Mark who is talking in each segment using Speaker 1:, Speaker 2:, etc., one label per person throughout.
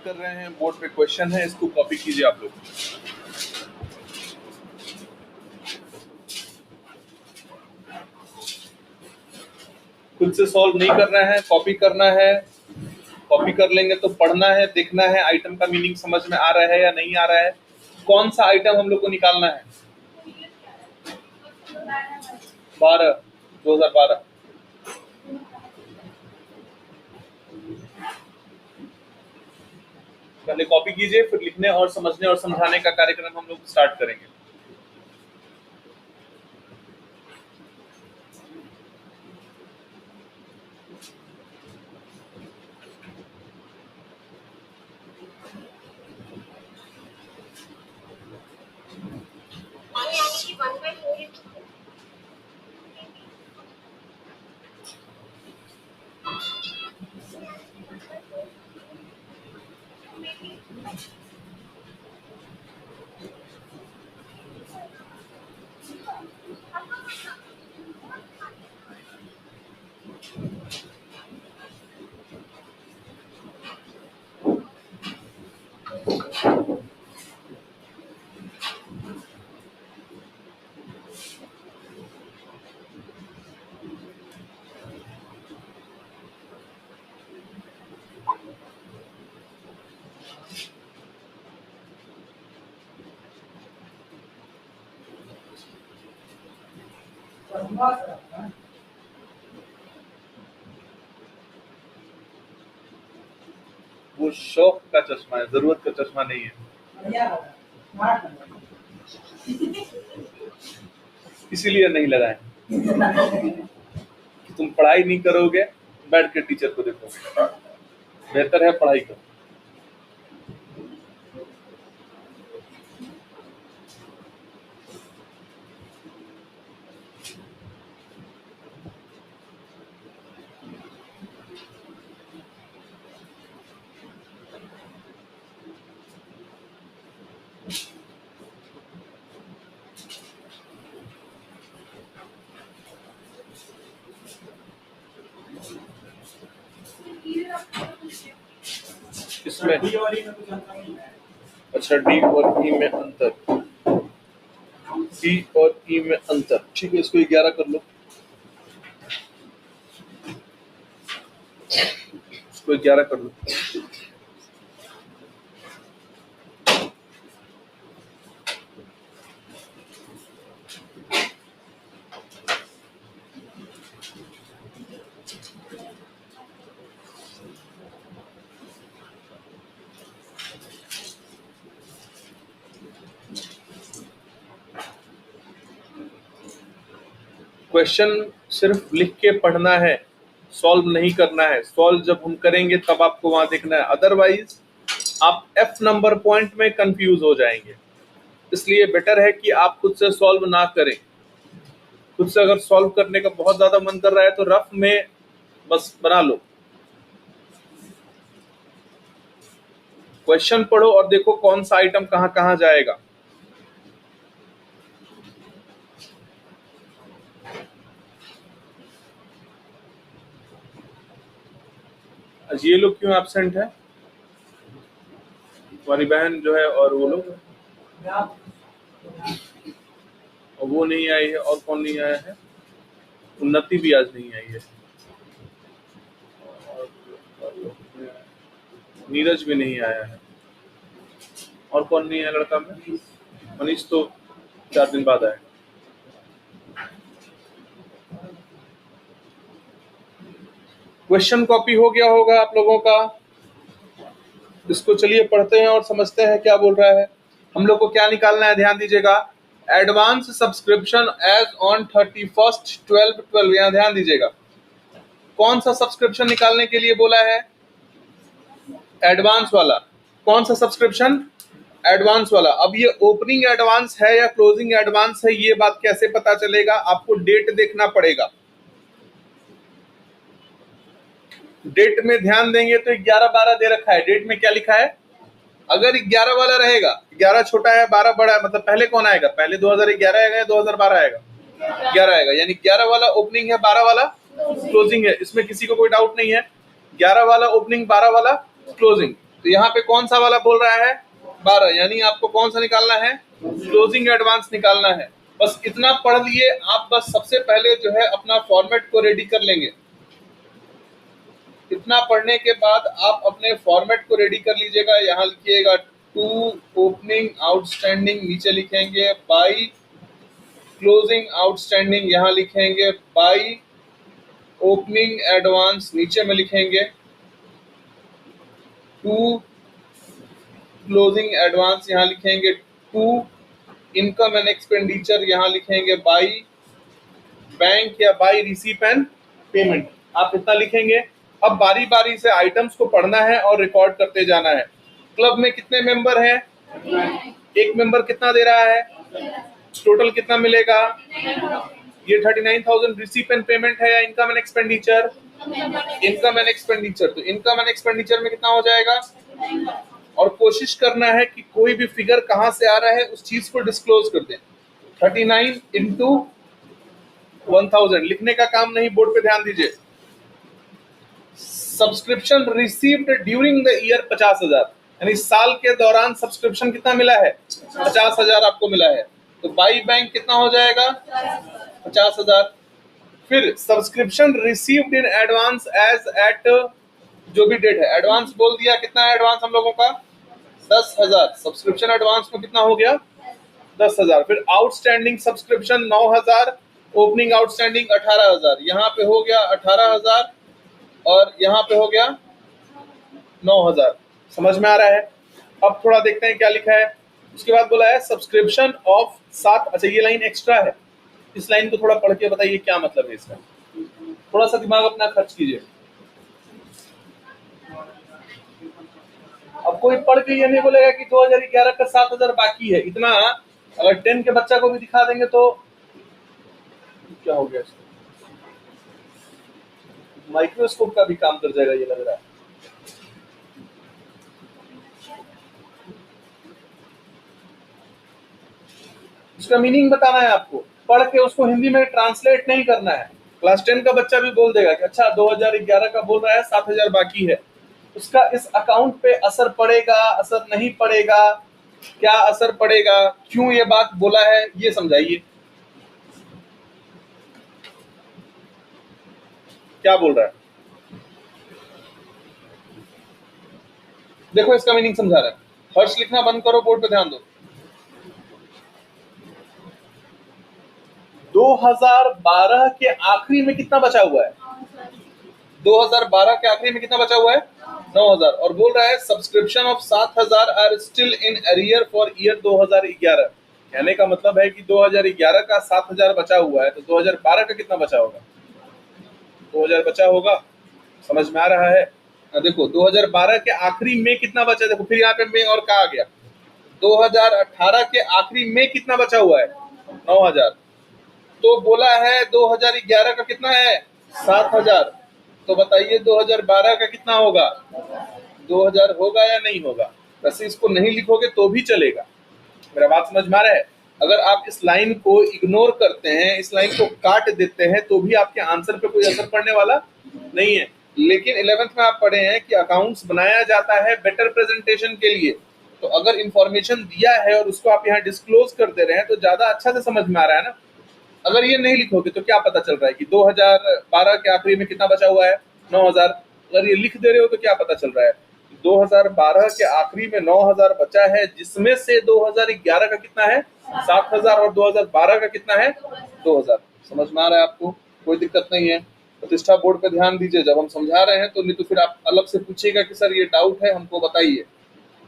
Speaker 1: कर रहे हैं, बोर्ड पे क्वेश्चन है, इसको कॉपी कीजिए आप लोग। खुद से सॉल्व नहीं करना है, कॉपी करना है। कॉपी कर लेंगे तो पढ़ना है, देखना है आइटम का मीनिंग समझ में आ रहा है या नहीं आ रहा है। कौन सा आइटम हम लोग को निकालना है? 2012। पहले कॉपी कीजिए, फिर लिखने और समझने और समझाने का कार्यक्रम हम लोग स्टार्ट करेंगे। वो शौक का चश्मा है, जरूरत का चश्मा नहीं है, इसीलिए नहीं लगाए कि तुम पढ़ाई नहीं करोगे, बैठ के टीचर को देखोगे। बेहतर है पढ़ाई करो। इसमें अच्छा, डी और ई में अंतर, डी और ई में अंतर, ठीक है। इसको 11 कर लो, इसको 11 कर लो। क्वेश्चन सिर्फ लिख के पढ़ना है, सॉल्व नहीं करना है। सॉल्व जब हम करेंगे तब आपको वहां देखना है, अदरवाइज आप एफ नंबर पॉइंट में कंफ्यूज हो जाएंगे। इसलिए बेटर है कि आप खुद से सॉल्व ना करें। खुद से अगर सॉल्व करने का बहुत ज्यादा मन कर रहा है तो रफ में बस बना लो, क्वेश्चन पढ़ो और देखो कौन सा आइटम कहां कहां जाएगा। आज ये लोग क्यों एब्सेंट है? तुम्हारी बहन जो है और वो लोग, और वो नहीं आई है, और कौन नहीं आया है? उन्नति भी आज नहीं आई है, नीरज भी नहीं आया है, और कौन नहीं आया लड़का में? मनीष तो 4 दिन बाद आएगा। क्वेश्चन कॉपी हो गया होगा आप लोगों का। इसको चलिए पढ़ते हैं और समझते हैं क्या बोल रहा है। हम लोग को क्या निकालना है, ध्यान दीजिएगा। एडवांस सब्सक्रिप्शन एज ऑन 31/12/12, यहाँ ध्यान दीजिएगा। कौन सा सब्सक्रिप्शन निकालने के लिए बोला है? एडवांस वाला। कौन सा सब्सक्रिप्शन? एडवांस वाला। अब ये ओपनिंग एडवांस है या क्लोजिंग एडवांस है, ये बात कैसे पता चलेगा? आपको डेट देखना पड़ेगा। डेट में ध्यान देंगे तो 11-12 दे रखा है। डेट में क्या लिखा है? अगर 11 वाला रहेगा, 11 छोटा है 12 बड़ा है, मतलब पहले कौन आएगा? पहले 2011 आएगा या 2012 आएगा? 11 आएगा, यानी 11 वाला ओपनिंग है, 12 वाला क्लोजिंग है। इसमें किसी को कोई डाउट नहीं है। 11 वाला ओपनिंग, 12 वाला क्लोजिंग। तो यहाँ पे कौन सा वाला बोल रहा है 12, यानी आपको कौन सा निकालना है, क्लोजिंग एडवांस निकालना है। बस इतना पढ़ लिए आप, बस सबसे पहले जो है अपना फॉर्मेट को रेडी कर लेंगे। इतना पढ़ने के बाद आप अपने फॉर्मेट को रेडी कर लीजिएगा। यहाँ लिखिएगा टू ओपनिंग आउटस्टैंडिंग, नीचे लिखेंगे बाई क्लोजिंग आउटस्टैंडिंग, यहाँ लिखेंगे बाई ओपनिंग एडवांस, नीचे में लिखेंगे टू क्लोजिंग एडवांस, यहाँ लिखेंगे टू इनकम एंड एक्सपेंडिचर, यहाँ लिखेंगे बाई बैंक या बाई रिसीप एंड पेमेंट। आप इतना लिखेंगे। अब बारी बारी से आइटम्स को पढ़ना है और रिकॉर्ड करते जाना है। क्लब में कितने मेंबर हैं, एक मेंबर कितना दे रहा है, टोटल कितना मिलेगा, ये 39,000 रिसीप एंड पेमेंट है या income and expenditure, income and expenditure. तो इनकम एंड एक्सपेंडिचर में कितना हो जाएगा, और कोशिश करना है कि कोई भी फिगर कहां से आ रहा है उस चीज को डिस्क्लोज कर दें। 39 इंटू 1000 लिखने का काम नहीं, बोर्ड पे ध्यान दीजिए। Subscription received during the year 50,000, यानी साल के दौरान सब्सक्रिप्शन कितना मिला है, 50,000 आपको मिला है। तो बाई बैंक कितना हो जाएगा, 50,000। फिर subscription received in advance as at, जो भी डेट है, एडवांस बोल दिया, कितना है एडवांस हम लोगों का 10,000। सब्सक्रिप्शन एडवांस में कितना हो गया 10,000। फिर आउटस्टैंडिंग सब्सक्रिप्शन 9,000, ओपनिंग आउटस्टैंडिंग 18,000, यहाँ पे हो गया 18,000 और यहाँ पे हो गया 9,000। समझ में आ रहा है। अब थोड़ा देखते हैं क्या लिखा है। उसके बाद बोला है सब्सक्रिप्शन ऑफ 7, अच्छा ये लाइन एक्स्ट्रा है, इस लाइन को थोड़ा पढ़ के बताइए क्या मतलब है इसका, थोड़ा सा दिमाग अपना खर्च कीजिए। अब कोई पढ़ के ये नहीं बोलेगा कि 2011 का 7,000 बाकी है, इतना अगर 10 के बच्चा को भी दिखा देंगे तो क्या हो गया, माइक्रोस्कोप का भी काम कर जाएगा ये लग रहा है। उसका मीनिंग बताना है आपको, पढ़ के उसको हिंदी में ट्रांसलेट नहीं करना है। क्लास 10 का बच्चा भी बोल देगा कि अच्छा 2011 का बोल रहा है 7,000 बाकी है, उसका इस अकाउंट पे असर पड़ेगा, असर नहीं पड़ेगा, क्या असर पड़ेगा, क्यों ये बात बोला है, ये समझाइए। क्या बोल रहा है, देखो इसका मीनिंग समझा रहा है। हर्ष लिखना बंद करो, बोर्ड पे ध्यान दो। 2012 के आखिरी में कितना बचा हुआ है, 2012 के आखिरी में कितना बचा हुआ है 9,000, और बोल रहा है subscription of 7,000 are still in arrear for year 2011। कहने का मतलब है कि 2011 का 7,000 बचा हुआ है, तो 2012 का कितना बचा होगा, 2,000 बचा होगा। समझ में आ रहा है। देखो 2012 के आखिरी में कितना बचा, देखो फिर यहाँ पे में और कहा गया। 2018 के आखिरी में कितना बचा हुआ है 9,000, तो बोला है 2011 का कितना है 7,000, तो बताइए 2012 का कितना होगा, 2,000 होगा या नहीं होगा। वैसे इसको नहीं लिखोगे तो भी चलेगा, मेरा बात समझ में आ रहा है। अगर आप इस लाइन को इग्नोर करते हैं, इस लाइन को काट देते हैं, तो भी आपके आंसर पे कोई असर पड़ने वाला नहीं है। लेकिन 11th में आप पढ़े हैं कि अकाउंट्स बनाया जाता है बेटर प्रेजेंटेशन के लिए, तो अगर इंफॉर्मेशन दिया है और उसको आप यहाँ डिस्क्लोज कर दे रहे हैं तो ज्यादा अच्छा से समझ में आ रहा है ना। अगर ये नहीं लिखोगे तो क्या पता चल रहा है कि 2012 के आखिरी में कितना बचा हुआ है 9,000। अगर ये लिख दे रहे हो तो क्या पता चल रहा है 2012 के आखिरी में 9,000 बचा है, जिसमें से 2011 का कितना है 7,000 और 2012 का कितना है 2,000। समझ में आ रहा है आपको, कोई दिक्कत नहीं है। प्रतिष्ठा बोर्ड पे ध्यान दीजिए जब हम समझा रहे हैं, तो नहीं तो फिर आप अलग से पूछिएगा कि सर ये डाउट है हमको बताइए।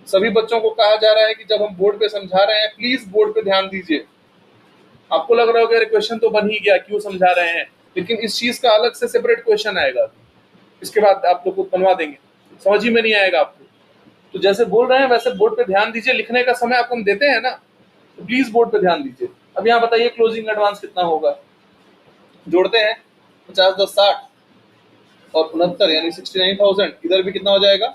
Speaker 1: सभी बच्चों को कहा जा रहा है कि जब हम बोर्ड पे समझा रहे हैं प्लीज बोर्ड पे ध्यान दीजिए। आपको लग रहा होगा क्वेश्चन तो बन ही गया, क्यों समझा रहे हैं, लेकिन इस चीज का अलग से सेपरेट क्वेश्चन आएगा, इसके बाद आप लोग को बनवा देंगे, समझ ही में नहीं आएगा आपको। तो जैसे बोल रहे हैं वैसे बोर्ड पे ध्यान दीजिए, लिखने का समय आपको हम देते हैं ना, तो प्लीज बोर्ड पे ध्यान दीजिए। अब यहाँ बताइए क्लोजिंग एडवांस कितना होगा, जोड़ते हैं 50 10 60 और 69 यानी 69,000। इधर भी कितना हो जाएगा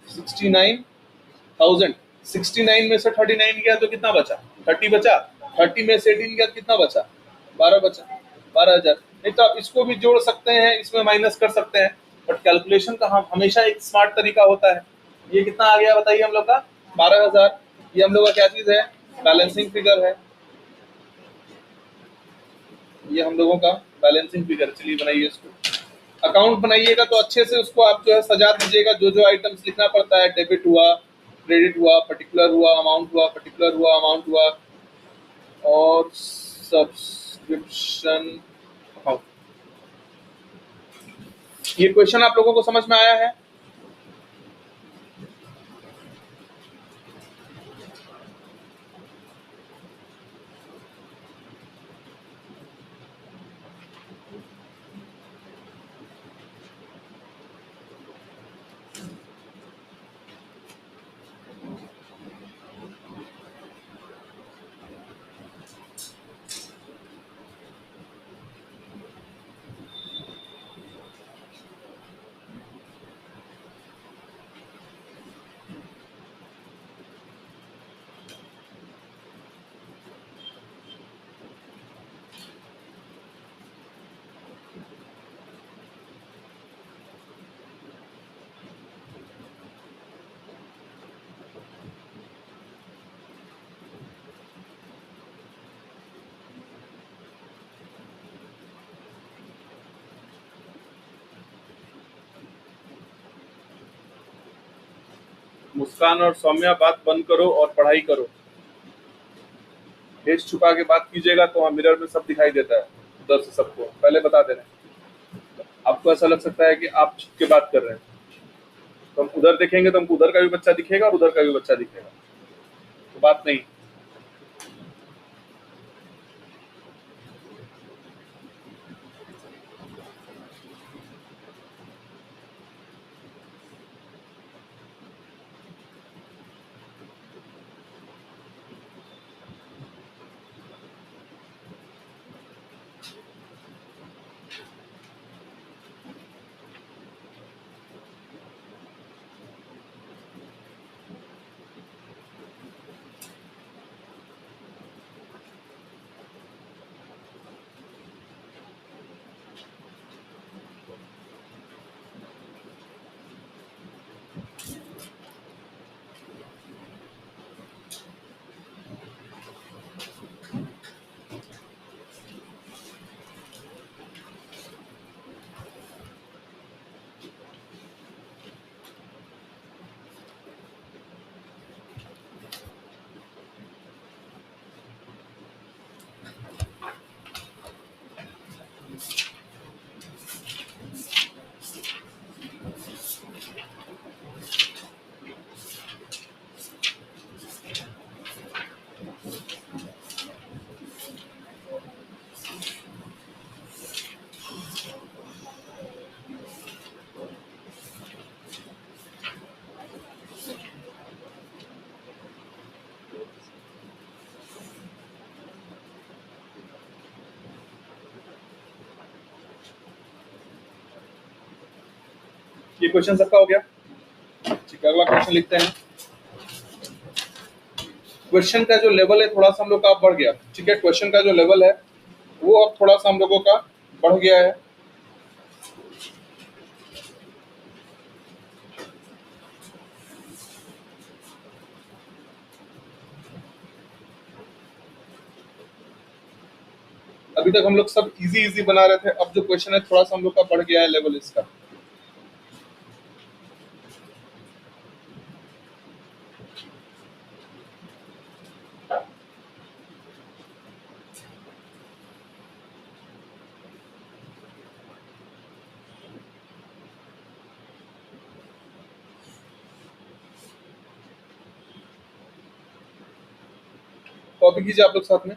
Speaker 1: 69,000। 69 में से 39 गया तो कितना बचा 30 बचा, 30 में से 18 गया तो कितना बचा 12 बचा, 12,000। नहीं तो आप इसको भी जोड़ सकते हैं, इसमें माइनस कर सकते हैं, बट कैलकुलेशन का हम हमेशा एक स्मार्ट तरीका होता है। ये कितना आ गया बताइए हम लोग का 12,000। ये हम लोग का क्या चीज है, बैलेंसिंग फिगर है। ये हम लोगों का बैलेंसिंग फिगर। चलिए बनाइए इसको। अकाउंट बनाइएगा तो अच्छे से उसको आप जो है सजा दीजिएगा। जो जो आइटम्स लिखना पड़ता है, डेबिट हुआ, क्रेडिट हुआ, पर्टिकुलर हुआ, अमाउंट हुआ, पर्टिकुलर हुआ, अमाउंट हुआ, और सब्सक्रिप्शन अकाउंट। ये क्वेश्चन आप लोगों को समझ में आया है? मुस्कान और सौम्या, बात बंद करो और पढ़ाई करो। फेस छुपा के बात कीजिएगा तो वहाँ मिरर में सब दिखाई देता है, उधर से सबको पहले बता दे रहे हैं। आपको ऐसा लग सकता है कि आप छुप के बात कर रहे हैं, तो हम उधर देखेंगे तो हमको उधर का भी बच्चा दिखेगा और उधर का भी बच्चा दिखेगा, तो बात नहीं। ये क्वेश्चन सबका हो गया? ठीक है, अगला क्वेश्चन लिखते हैं। क्वेश्चन का जो लेवल है थोड़ा सा हम लोग का बढ़ गया। ठीक है, क्वेश्चन का जो लेवल है वो अब थोड़ा सा हम लोगों का बढ़ गया है। अभी तक हम लोग सब इजी इजी बना रहे थे, अब जो क्वेश्चन है थोड़ा सा हम लोग का बढ़ गया है लेवल इसका। कॉपी कीजिए आप लोग साथ में।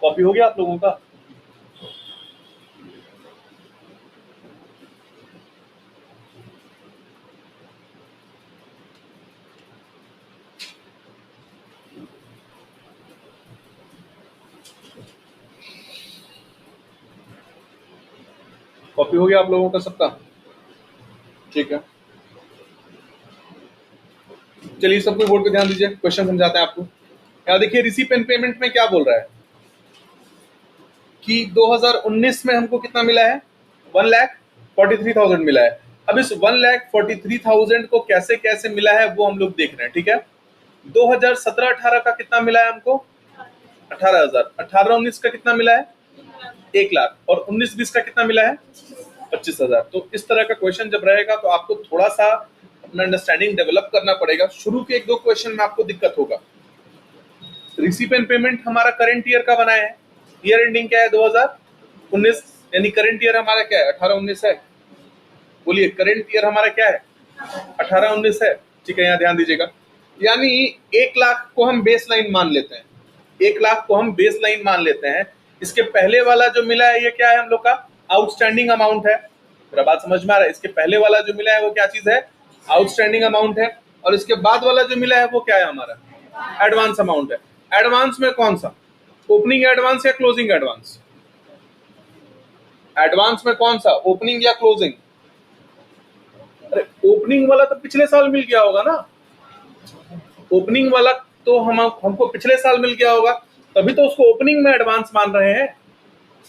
Speaker 1: कॉपी हो गया आप लोगों का? कॉपी हो गया आप लोगों का सबका? ठीक है, चलिए सब कोई बोर्ड पे ध्यान दीजिए, क्वेश्चन समझाते हैं आपको। यहाँ देखिए रिसीप एंड पेमेंट में क्या बोल रहा है कि 2019 में हमको कितना मिला है, 1,43,000 मिला है। अब इस 1,43,000 को कैसे कैसे मिला है वो हम लोग देख रहे हैं, ठीक है। 2017-18 का कितना मिला है हमको, 18,000। 18-19 का कितना मिला है, 1,00,000। और 19-20 का कितना मिला है, 25,000। तो इस तरह का क्वेश्चन जब रहेगा तो आपको थोड़ा सा अपना अंडरस्टैंडिंग डेवलप करना पड़ेगा। शुरू के 1-2 क्वेश्चन में आपको दिक्कत होगा। रिसीप एंड पेमेंट हमारा करंट ईयर का बना है, ईयर एंडिंग क्या है 2019, यानी करंट ईयर हमारा क्या है 18-19 है। बोलिए करंट ईयर हमारा क्या है 18-19 है, ठीक है। यहाँ ध्यान दीजिएगा, यानी 1,00,000 को हम बेस लाइन मान लेते हैं, 1,00,000 को हम बेस लाइन मान लेते हैं। इसके पहले वाला जो मिला है ये क्या है हम लोग का, आउटस्टैंडिंग अमाउंट है। मेरा बात समझ में आ रहा है? इसके पहले वाला जो मिला है वो क्या चीज है, आउटस्टैंडिंग अमाउंट है। और इसके बाद वाला जो मिला है वो क्या है हमारा, एडवांस अमाउंट है। एडवांस में कौन सा, ओपनिंग एडवांस या क्लोजिंग एडवांस? एडवांस में कौन सा, ओपनिंग या क्लोजिंग? अरे ओपनिंग वाला तो पिछले साल मिल गया होगा ना, ओपनिंग वाला तो हमको पिछले साल मिल गया होगा, तभी तो उसको ओपनिंग में एडवांस मान रहे हैं।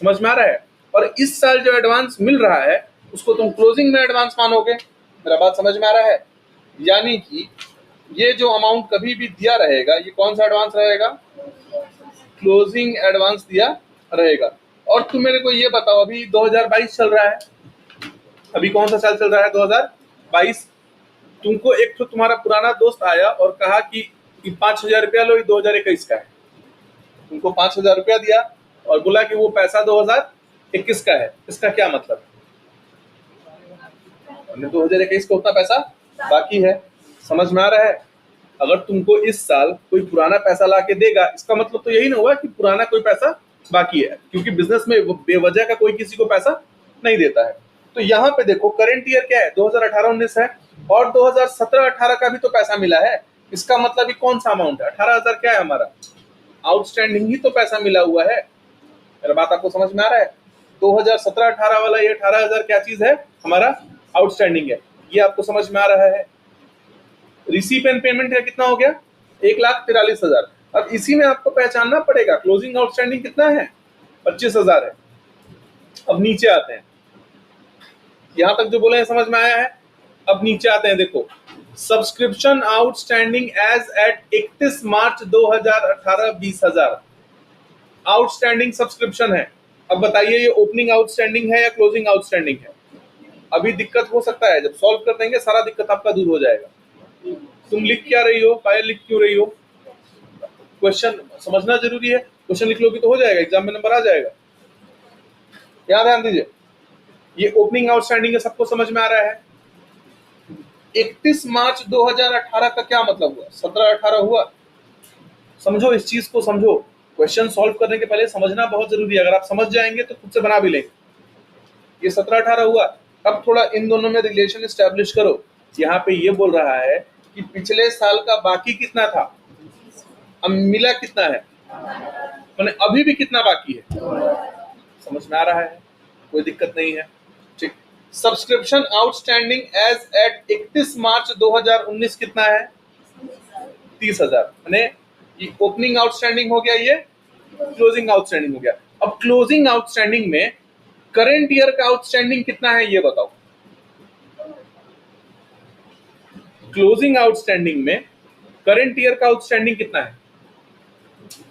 Speaker 1: समझ में आ रहा है? और इस साल जो एडवांस मिल रहा है उसको तुम क्लोजिंग में एडवांस मानोगे। मेरा बात समझ में आ रहा है? यानी कि ये जो अमाउंट कभी भी दिया रहेगा ये कौन सा एडवांस रहेगा, क्लोजिंग एडवांस दिया रहेगा। और तुम मेरे को ये बताओ, अभी 2022 चल रहा है, अभी कौन सा साल चल रहा है 2022। तुमको एक तो तुम्हारा पुराना दोस्त आया और कहा कि 5,000 रुपया लो, ये 2021 का है। तुमको 5,000 रुपया दिया और बोला कि वो पैसा 2021 का है। इसका क्या मतलब, 2021 को उतना पैसा बाकी है। समझ में आ रहा है? अगर तुमको इस साल कोई पुराना पैसा ला के देगा, इसका मतलब तो यही ना हुआ कि पुराना कोई पैसा बाकी है, क्योंकि बिजनेस में बेवजह का कोई किसी को पैसा नहीं देता है। तो यहाँ पे देखो करंट ईयर क्या है 2018-19 है, और 2017-18 का भी तो पैसा मिला है। इसका मतलब कौन सा अमाउंट है, 18,000 क्या है हमारा, आउटस्टैंडिंग ही तो पैसा मिला हुआ है। मेरा बात आपको समझ में आ रहा है? 2017-18 वाला ये 18,000 क्या चीज है, हमारा आउटस्टैंडिंग है। ये आपको समझ में आ रहा है? रिसीप एंड पेमेंट का कितना हो गया, 1,43,000। अब इसी में आपको पहचानना पड़ेगा क्लोजिंग आउटस्टैंडिंग कितना है, 25,000 है। अब नीचे आते हैं, यहां तक जो बोले हैं समझ में आया है? अब नीचे आते हैं, देखो subscription outstanding as at 31 March 2018 20,000 outstanding subscription है। अब बताइए ये ओपनिंग आउटस्टैंडिंग है या क्लोजिंग आउटस्टैंडिंग है? अभी दिक्कत हो सकता है, जब सॉल्व कर देंगे सारा दिक्कत आपका दूर हो जाएगा। तुम लिख क्या रही हो, पायल लिख क्यों रही हो? क्वेश्चन समझना जरूरी है, क्वेश्चन लिख लोगी तो हो जाएगा, एग्जाम में नंबर आ जाएगा। यहाँ ध्यान दीजिए, ये ओपनिंग आउटस्टैंडिंग है, सबको समझ में आ रहा है? 31 मार्च 2018 का क्या मतलब हुआ, 17-18 हुआ। समझो इस चीज को, समझो। क्वेश्चन सॉल्व करने के पहले समझना बहुत जरूरी है, अगर आप समझ जाएंगे तो खुद से बना भी लेंगे। ये 17-18 हुआ। अब थोड़ा इन दोनों में रिलेशन एस्टेब्लिश करो। यहाँ पे ये बोल रहा है कि पिछले साल का बाकी कितना था, अब मिला कितना है, मैंने अभी भी कितना बाकी है। समझ में आ रहा है? कोई दिक्कत नहीं है, ठीक। सब्सक्रिप्शन आउटस्टैंडिंग एज एट 31 मार्च 2019 कितना है, 30,000। मैंने ओपनिंग आउटस्टैंडिंग हो गया, ये क्लोजिंग आउटस्टैंडिंग हो गया। अब क्लोजिंग आउटस्टैंडिंग में करंट ईयर का आउटस्टैंडिंग कितना है ये बताओ। क्लोजिंग आउटस्टैंडिंग में करंट ईयर का आउटस्टैंडिंग कितना है?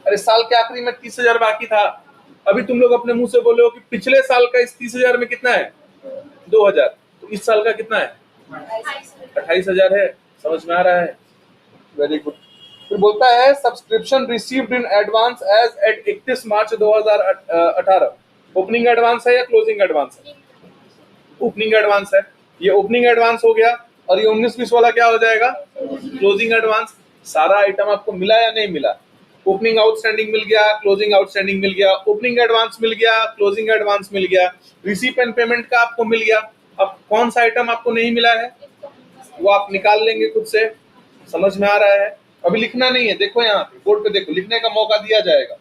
Speaker 1: अरे साल के आखिरी में 30,000 बाकी था। अभी तुम लोग अपने मुंह से बोले हो कि पिछले साल का इस 30,000 में कितना है, 2,000। तो इस साल का कितना है, 28,000 है। समझ में आ रहा है? Very good. फिर बोलता है subscription received in advance as at 31 March 2018 opening advance है या क्लोजिंग एडवांस है? ओपनिंग एडवांस है। ये ओपनिंग एडवांस हो गया, और ये 19-20 वाला क्या हो जाएगा, क्लोजिंग एडवांस। सारा आइटम आपको मिला या नहीं मिला? ओपनिंग आउटस्टैंडिंग मिल गया, क्लोजिंग आउटस्टैंडिंग मिल गया, ओपनिंग एडवांस मिल गया, क्लोजिंग एडवांस मिल गया, रिसीप एंड पेमेंट का आपको मिल गया। अब कौन सा आइटम आपको नहीं मिला है वो आप निकाल लेंगे खुद से। समझ में आ रहा है? अभी लिखना नहीं है, देखो यहाँ पे बोर्ड पे देखो, लिखने का मौका दिया जाएगा।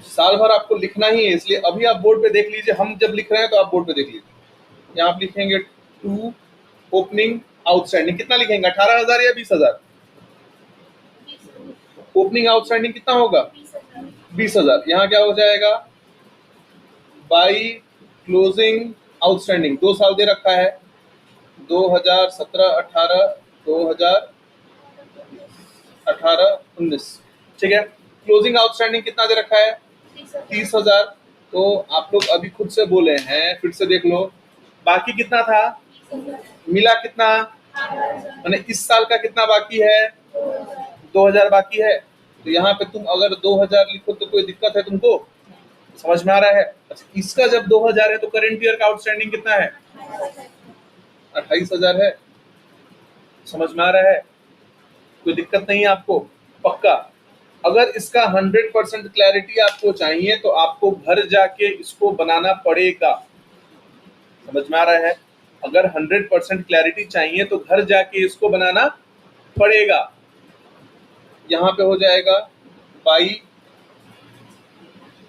Speaker 1: साल भर आपको लिखना ही है, इसलिए अभी आप बोर्ड पे देख लीजिए, हम जब लिख रहे हैं तो आप बोर्ड पे देख लीजिए। यहाँ आप लिखेंगे टू ओपनिंग आउटस्टैंडिंग, कितना लिखेंगे 18,000 या 20,000? ओपनिंग आउटस्टैंडिंग कितना होगा? 20,000। यहाँ क्या हो जाएगा? बाई क्लोजिंग आउटस्टैंडिंग 2 साल दे रखा है, 2017, 18, 2018, 19, ठीक है। क्लोजिंग आउटस्टैंडिंग कितना दे रखा है? 30,000। तो आप लोग अभी खुद से बोले हैं, फिर से देख लो, बाकी कितना था? मिला कितना? मैंने इस साल का कितना बाकी है? 2,000 बाकी है। तो यहाँ पे तुम अगर 2,000 लिखो तो कोई दिक्कत है तुमको? समझ में आ रहा है? अच्छा, इसका जब 2,000 है तो करेंट ईयर का आउटस्टैंडिंग कितना है? 28,000 है। समझ में आ रहा है? कोई दिक्कत नहीं है आपको? पक्का? अगर इसका 100% क्लैरिटी आपको चाहिए तो आपको घर जाके इसको बनाना पड़ेगा। समझ में आ रहा है? अगर 100% क्लैरिटी चाहिए तो घर जाके इसको बनाना पड़ेगा। यहाँ पे हो जाएगा बाई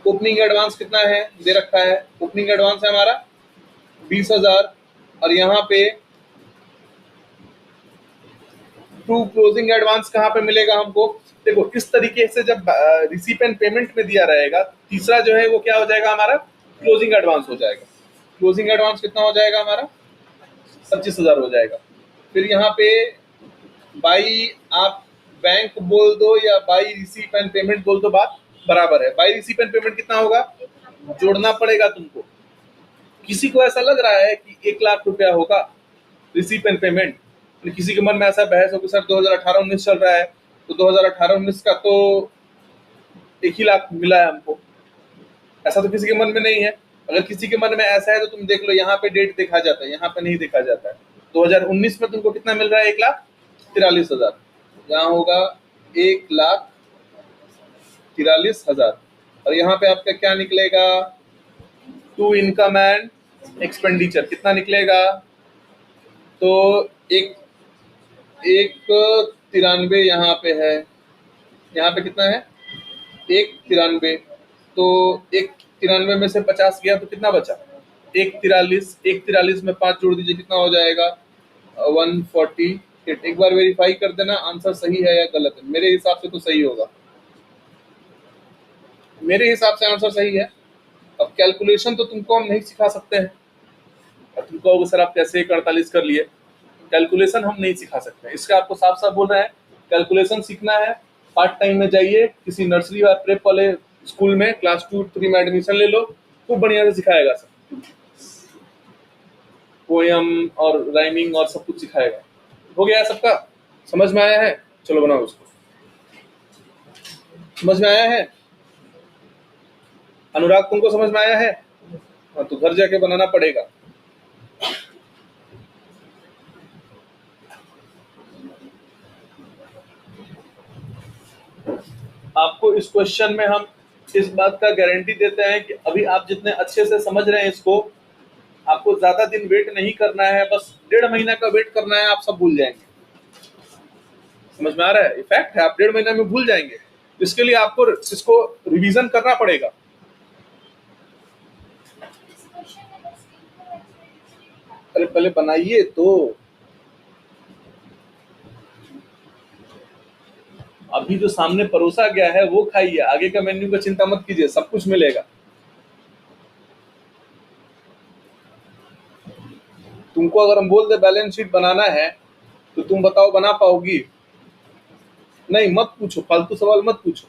Speaker 1: ओपनिंग एडवांस कितना है दे रखा है? ओपनिंग एडवांस है हमारा 20,000, और यहाँ पे टू क्लोजिंग एडवांस कहाँ पे मिलेगा हमको? देखो इस तरीके से जब रिसीप एंड पेमेंट में दिया रहेगा, तीसरा जो है वो क्या हो जाएगा हमारा? क्लोजिंग एडवांस हो जाएगा। क्लोजिंग एडवांस कितना हो जाएगा हमारा? 25,000 हो जाएगा। फिर यहाँ पे बाई आप बैंक बोल दो या बाई रिसीप एंड पेमेंट बोल दो, बात बराबर है। बाई रिसीप एंड पेमेंट कितना होगा? जोड़ना पड़ेगा तुमको। किसी को ऐसा लग रहा है कि 1,00,000 रुपया होगा रिसीप एंड पेमेंट, किसी के मन में ऐसा बहस हो कि सर 2018-19 चल रहा है तो 2018-19 का तो 1 ही लाख मिला है हमको, ऐसा तो किसी के मन में नहीं है। अगर किसी के मन में ऐसा है तो तुम देख लो, यहाँ पे डेट देखा जाता है, यहाँ पे नहीं देखा जाता है। 2019 में तुमको कितना मिल रहा है? 1,43,000। यहाँ होगा 1,43,000, और यहाँ पे आपका क्या निकलेगा? टू इनकम एंड एक्सपेंडिचर कितना निकलेगा? तो एक 1,93 यहाँ पे है, यहाँ पे कितना है? 1,93। तो 1,93 में से 50 गया तो कितना बचा? 1,43। 1,43 में 5 जोड़ दीजिए, कितना हो जाएगा? 148। एक बार वेरीफाई कर देना आंसर सही है या गलत है। मेरे हिसाब से तो सही होगा, मेरे हिसाब से आंसर सही है। अब कैलकुलेशन तो तुमको हम नहीं सिखा सकते हैं, और तुम कहोगे सर आप कैसे 48 कर लिए? कैलकुलेशन हम नहीं सिखा सकते, इसका आपको साफ साफ बोल रहे हैं। कैलकुलेशन सीखना है, पार्ट टाइम में जाइए किसी नर्सरी या प्रेप वाले स्कूल में, क्लास 2-3 में एडमिशन ले लो, खूब बढ़िया से सिखाएगा सर, पोयम और राइमिंग और सब कुछ सिखाएगा। हो गया सबका? समझ में आया है? चलो बनाओ उसको। समझ में आया है? अनुराग तुमको समझ में आया है? हाँ, तो घर जाके बनाना पड़ेगा। आपको इस क्वेश्चन में हम इस बात का गारंटी देते हैं कि अभी आप जितने अच्छे से समझ रहे हैं इसको, आपको ज्यादा दिन वेट नहीं करना है, बस 1.5 महीना का वेट करना है, आप सब भूल जाएंगे। समझ में आ रहा है? फैक्ट है, आप 1.5 महीना में भूल जाएंगे। इसके लिए आपको इसको रिवीजन करना पड़ेगा। अरे पहले बनाइए तो, अभी जो सामने परोसा गया है वो खाइए, आगे का मेन्यू का चिंता मत कीजिए, सब कुछ मिलेगा। तुमको अगर हम बोल दे बैलेंस शीट बनाना है तो तुम बताओ बना पाओगी? नहीं, मत पूछो फालतू सवाल, मत पूछो।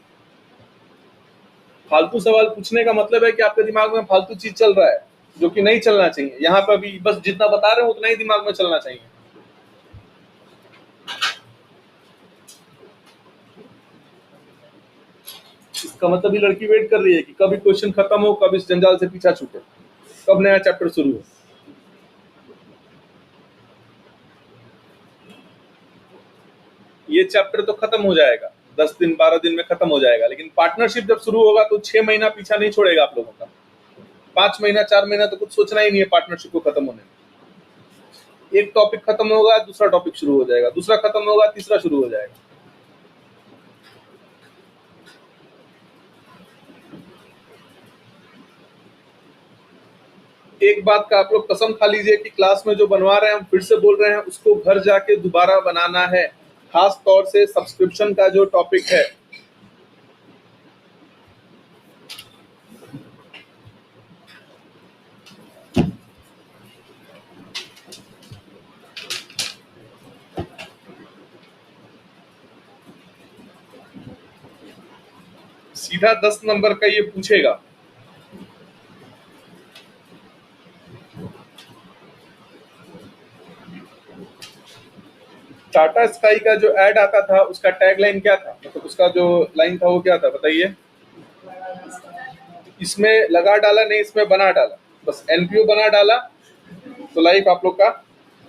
Speaker 1: फालतू सवाल पूछने का मतलब है कि आपके दिमाग में फालतू चीज चल रहा है, जो कि नहीं चलना चाहिए। यहाँ पर भी बस जितना बता रहे हो उतना ही दिमाग में चलना चाहिए। इसका मतलब ये लड़की वेट कर रही है कि कब क्वेश्चन खत्म हो, कब इस जंजाल से पीछा छूटे, कब नया चैप्टर शुरू हो। ये चैप्टर तो खत्म हो जाएगा, 10 दिन 12 दिन में खत्म हो जाएगा, लेकिन पार्टनरशिप जब शुरू होगा तो 6 महीना पीछा नहीं छोड़ेगा आप लोगों का। 5 महीना 4 महीना तो कुछ सोचना ही नहीं है पार्टनरशिप को खत्म होने में। एक टॉपिक खत्म होगा, दूसरा टॉपिक शुरू हो जाएगा, दूसरा खत्म होगा, तीसरा शुरू हो जाएगा। एक बात का आप लोग कसम खा लीजिए कि क्लास में जो बनवा रहे हैं, हम फिर से बोल रहे हैं, उसको घर जाके दोबारा बनाना है, खास तौर से सब्सक्रिप्शन का जो टॉपिक है। सीधा 10 नंबर का ये पूछेगा। टाटा स्काई का जो एड आता था उसका टैग लाइन क्या था, मतलब उसका जो लाइन था वो क्या था बताइए। इसमें लगा डाला नहीं, इसमें बना डाला, बस एनपीओ बना डाला तो लाइफ आप लोग का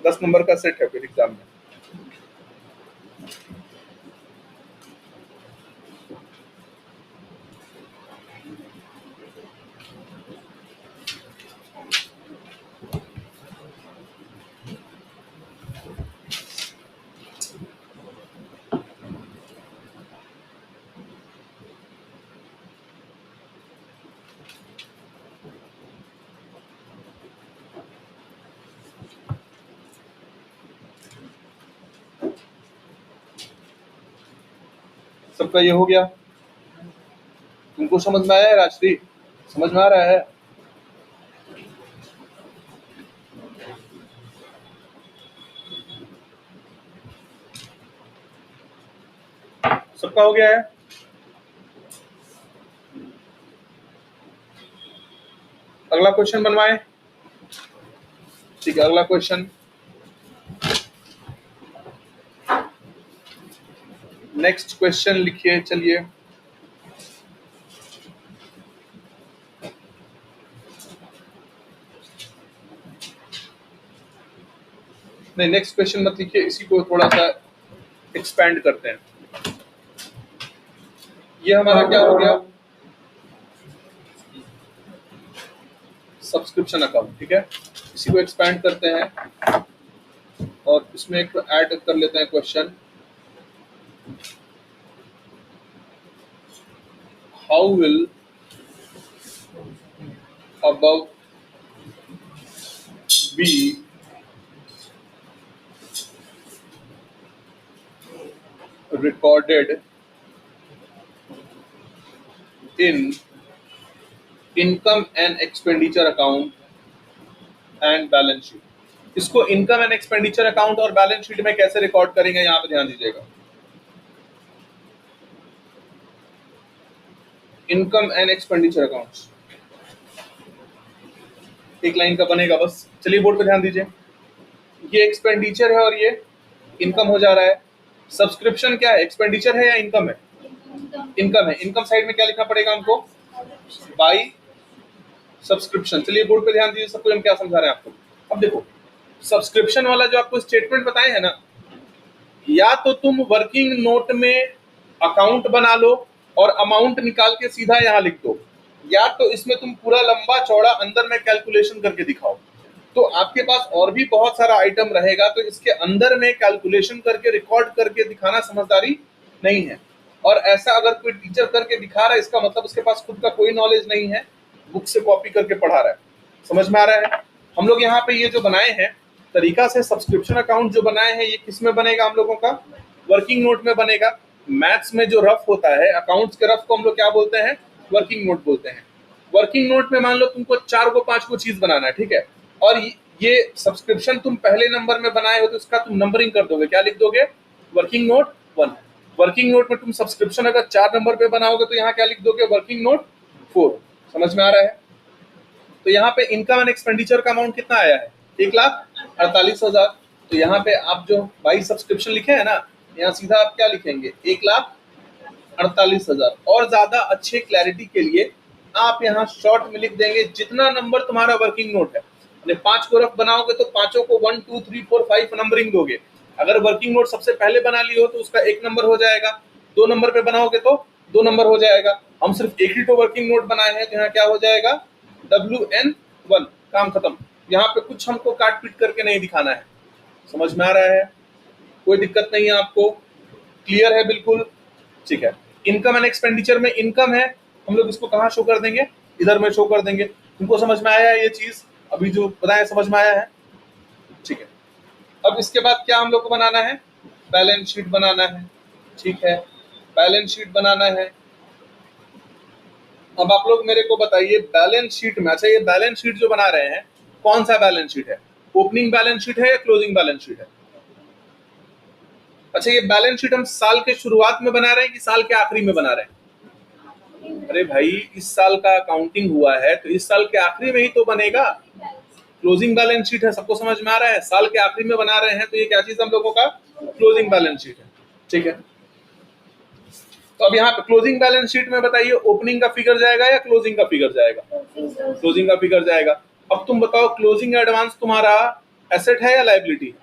Speaker 1: 10 नंबर का सेट है फिर एग्जाम में। सबका ये हो गया, तुमको समझ में आया है राजश्री, समझ में आ रहा है? सबका हो गया है? अगला क्वेश्चन बनवाएं। ठीक है, अगला क्वेश्चन, नेक्स्ट क्वेश्चन लिखिए। चलिए नहीं, नेक्स्ट क्वेश्चन मत लिखिए, इसी को थोड़ा सा एक्सपैंड करते हैं। ये हमारा क्या हो गया, सब्सक्रिप्शन अकाउंट। ठीक है, इसी को एक्सपैंड करते हैं और इसमें एक ऐड कर लेते हैं question, how will above be recorded in income and expenditure account and balance sheet। इसको इनकम एंड एक्सपेंडिचर अकाउंट और बैलेंस शीट में कैसे रिकॉर्ड करेंगे, यहां पे ध्यान दीजिएगा। इनकम एंड एक्सपेंडिचर अकाउंट्स एक लाइन का बनेगा बस। चलिए बोर्ड पे ध्यान दीजिए, ये एक्सपेंडिचर है और ये इनकम हो जा रहा है। सब्सक्रिप्शन क्या है, एक्सपेंडिचर है या इनकम है? इनकम है। इनकम साइड में क्या लिखना पड़ेगा हमको, बाई सब्सक्रिप्शन। चलिए बोर्ड पे ध्यान दीजिए, सबको हम क्या समझा रहे हैं आपको। अब देखो, सब्सक्रिप्शन वाला जो आपको स्टेटमेंट बताए हैं ना, या तो तुम वर्किंग नोट में अकाउंट बना लो और अमाउंट निकाल के सीधा यहाँ लिख दो, या तो इसमें तुम पूरा लंबा चौड़ा अंदर में कैलकुलेशन करके दिखाओ। तो आपके पास और भी बहुत सारा आइटम रहेगा, तो इसके अंदर में कैलकुलेशन करके रिकॉर्ड करके दिखाना समझदारी नहीं है। और ऐसा अगर कोई टीचर करके दिखा रहा है, इसका मतलब उसके पास खुद का कोई नॉलेज नहीं है, बुक से कॉपी करके पढ़ा रहा है। समझ में आ रहा है? हम लोग यहाँ पे ये जो बनाए हैं तरीका से, सब्सक्रिप्शन अकाउंट जो बनाए हैं, ये किस में बनेगा हम लोगों का, वर्किंग नोट में बनेगा। मैथ्स में जो रफ होता है, अकाउंट्स के रफ को हम लोग क्या बोलते हैं, वर्किंग नोट बोलते हैं। वर्किंग नोट में मान लो तुमको 4 को 5 को चीज बनाना है, ठीक है, और ये सब्सक्रिप्शन तुम पहले नंबर में बनाए हो तो इसका तुम नंबरिंग कर दोगे, क्या लिख दोगे, वर्किंग नोट 1। वर्किंग नोट में तुम सब्सक्रिप्शन अगर 4 नंबर पे बनाओगे तो यहाँ क्या लिख दोगे, वर्किंग नोट 4। समझ में आ रहा है? तो यहाँ पे इनकम एंड एक्सपेंडिचर का अमाउंट कितना आया है, 1,48,000। तो यहाँ पे आप जो बाई सब्सक्रिप्शन लिखे हैं ना, यहाँ सीधा आप क्या लिखेंगे, 1,48,000। और ज्यादा अच्छे क्लैरिटी के लिए आप यहाँ शॉर्ट में लिख देंगे जितना नंबर तुम्हारा वर्किंग नोट है। 5 को रफ बनाओगे तो पांचों को 1 2 3 4 5 नंबरिंग दोगे, अगर वर्किंग नोट सबसे पहले बना ली हो तो उसका 1 नंबर हो जाएगा, 2 नंबर पे बनाओगे तो 2 नंबर हो जाएगा। हम सिर्फ एक ही तो वर्किंग नोट बनाए हैं, तो यहाँ क्या हो जाएगा WN1, काम खत्म। यहाँ पे कुछ हमको काट पीट करके नहीं दिखाना है। समझ में आ रहा है? कोई दिक्कत नहीं है आपको? क्लियर है बिल्कुल? ठीक है। इनकम एंड एक्सपेंडिचर में इनकम है, हम लोग इसको कहाँ शो कर देंगे? इधर में शो कर देंगे। तुमको समझ में आया है ये चीज? अभी जो बताया समझ में आया है? ठीक है। अब इसके बाद क्या हम लोग को बनाना है? बैलेंस शीट बनाना है। ठीक है, बैलेंस शीट बनाना है। अब आप लोग मेरे को बताइए, बैलेंस शीट में, अच्छा ये बैलेंस शीट जो बना रहे हैं, कौन सा बैलेंस शीट है? ओपनिंग बैलेंस शीट है या क्लोजिंग बैलेंस शीट है? अच्छा, ये बैलेंस शीट हम साल के शुरुआत में बना रहे हैं कि साल के आखिरी में बना रहे हैं? अरे भाई, इस साल का अकाउंटिंग हुआ है तो इस साल के आखिरी में ही तो बनेगा। क्लोजिंग बैलेंस शीट है, सबको समझ में आ रहा है? साल के आखिरी में बना रहे हैं तो ये क्या चीज हम लोगों का? क्लोजिंग बैलेंस शीट है। ठीक है, तो अब यहाँ पे क्लोजिंग बैलेंस शीट में बताइए, ओपनिंग का फिगर जाएगा या क्लोजिंग का फिगर जाएगा? क्लोजिंग का फिगर जाएगा। अब तुम बताओ, क्लोजिंग एडवांस तुम्हारा एसेट है या लायबिलिटी?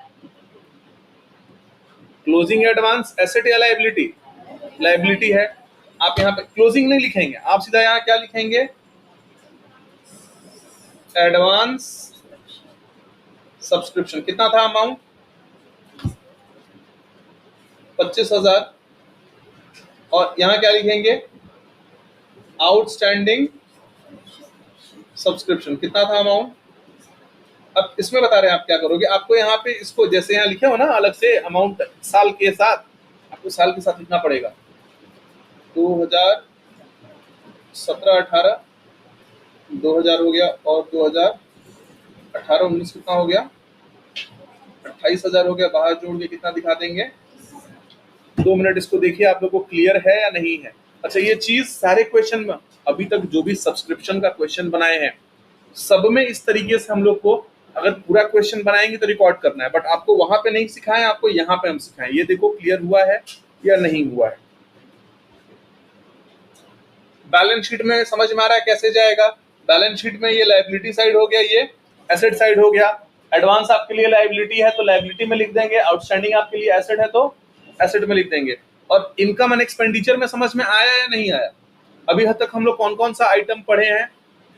Speaker 1: क्लोजिंग एडवांस एसेट या लायबिलिटी? लायबिलिटी है। आप यहाँ पे क्लोजिंग नहीं लिखेंगे, आप सीधा यहाँ क्या लिखेंगे? Advance subscription. कितना था अमाउंट? 25,000। और यहाँ क्या लिखेंगे? Outstanding subscription. कितना था अमाउंट? अब इसमें बता रहे हैं आप क्या करोगे। आपको यहाँ पे इसको जैसे यहाँ लिखे हो ना अलग से अमाउंट साल के साथ, आपको साल के साथ लिखना पड़ेगा। 2017-18, 2000 हो गया, और 2018-19 कितना हो गया? 28,000 हो गया। बाहर जोड़ के कितना दिखा देंगे? 2 मिनट इसको देखिए, आप लोग को क्लियर है या नहीं है? अच्छा, ये चीज सारे क्वेश्चन में अभी तक जो भी सब्सक्रिप्शन का क्वेश्चन बनाए हैं सब में इस तरीके से हम लोग को, अगर पूरा क्वेश्चन बनाएंगे तो रिकॉर्ड करना है, बट आपको वहां पे नहीं सिखाएं, आपको यहाँ पे हम सिखाएं। ये देखो क्लियर हुआ है या नहीं हुआ है? बैलेंस शीट में समझ में आ रहा है कैसे जाएगा? बैलेंस शीट में ये लायबिलिटी साइड हो गया, ये एसेट साइड हो गया। एडवांस आपके लिए लायबिलिटी है तो लायबिलिटी में लिख देंगे, आउटस्टैंडिंग आपके लिए एसेट है तो एसेट में लिख देंगे। और इनकम एंड एक्सपेंडिचर में समझ में आया या नहीं आया? अभी हद तक हम लोग कौन कौन सा आइटम पढ़े हैं?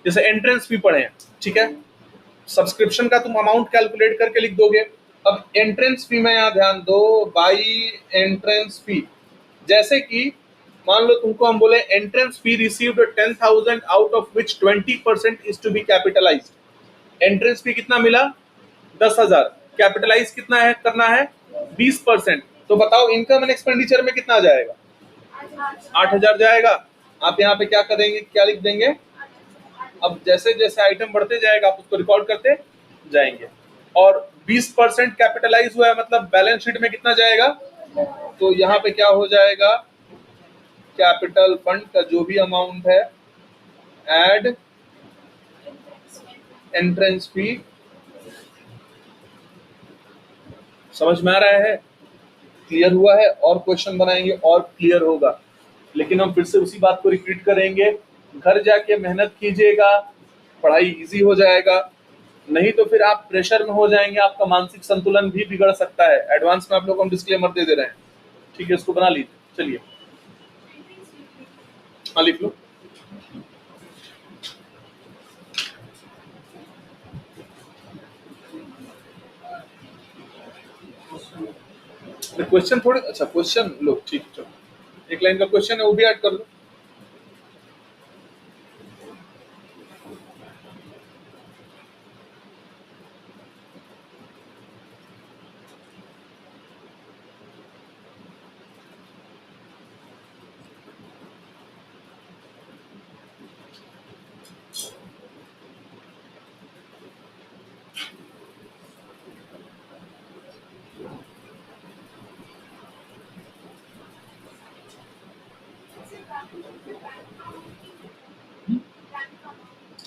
Speaker 1: जैसे एंट्रेंस फी पढ़े हैं, ठीक है। सब्सक्रिप्शन का तुम अमाउंट कैलकुलेट करके लिख दोगे। अब एंट्रेंस फी में यहाँ ध्यान दो, बाई एंट्रेंस फी। जैसे कि मान लो तुमको हम बोले entrance fee received 10,000 out of which 20% is to be capitalized. Entrance fee कितना मिला? 10,000। कैपिटलाइज कितना है करना है? 20%। तो बताओ इनकम एंड एक्सपेंडिचर में कितना जाएगा? 8,000 जाएगा। आप यहाँ पे क्या करेंगे, क्या लिख देंगे? अब जैसे जैसे आइटम बढ़ते जाएगा आप उसको रिकॉर्ड करते जाएंगे। और 20% कैपिटलाइज हुआ है, मतलब बैलेंस शीट में कितना जाएगा? तो यहाँ पे क्या हो जाएगा? कैपिटल फंड का जो भी अमाउंट है, एड एंट्रेंस फी। समझ में आ रहा है? क्लियर हुआ है? और क्वेश्चन बनाएंगे और क्लियर होगा। लेकिन हम फिर से उसी बात को रिपीट करेंगे, घर जाके मेहनत कीजिएगा, पढ़ाई इजी हो जाएगा। नहीं तो फिर आप प्रेशर में हो जाएंगे, आपका मानसिक संतुलन भी बिगड़ सकता है। एडवांस में आप लोग हम डिस्क्लेमर दे दे रहे हैं, ठीक है। इसको बना लीजिए, चलिए। हाँ, लिख लो। क्वेश्चन थोड़े, अच्छा क्वेश्चन लो, ठीक है, चलो। एक लाइन का क्वेश्चन है वो भी ऐड कर लो।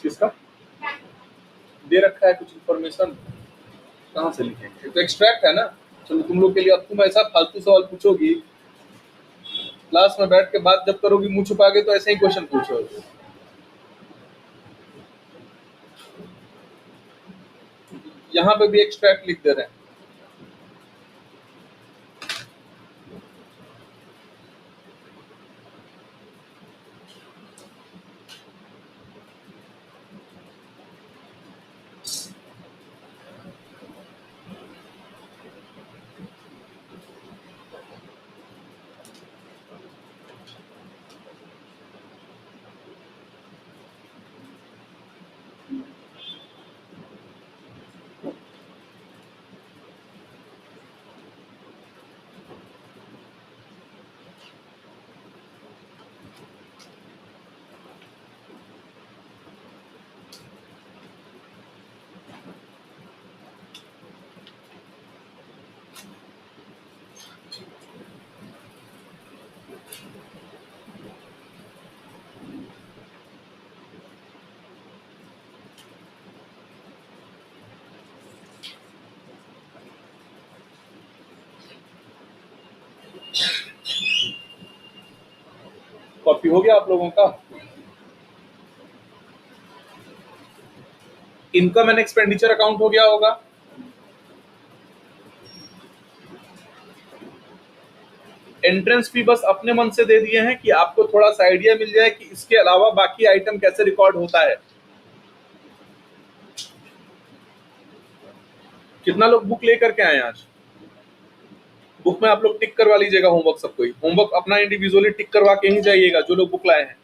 Speaker 1: किसका दे रखा है कुछ इन्फॉर्मेशन? कहाँ से लिखेंगे? तो एक्सट्रैक्ट है ना। चलो तुम लोग के लिए, अब तुम ऐसा फालतू सवाल पूछोगी क्लास में बैठ के, बात जब करोगी मुंह छुपा के, तो ऐसे ही क्वेश्चन पूछोगे। यहाँ पे भी एक्सट्रैक्ट लिख दे रहे हैं। कॉपी हो गया आप लोगों का? इनकम एंड एक्सपेंडिचर अकाउंट हो गया होगा। एंट्रेंस फी बस अपने मन से दे दिए हैं कि आपको थोड़ा सा आइडिया मिल जाए कि इसके अलावा बाकी आइटम कैसे रिकॉर्ड होता है। कितना लोग बुक लेकर के आए आज? बुक में आप लोग टिक करवा लीजिएगा होमवर्क सबको ही। होमवर्क अपना इंडिविजुअली टिक करवा के ही जाइएगा जो लोग बुक लाए हैं।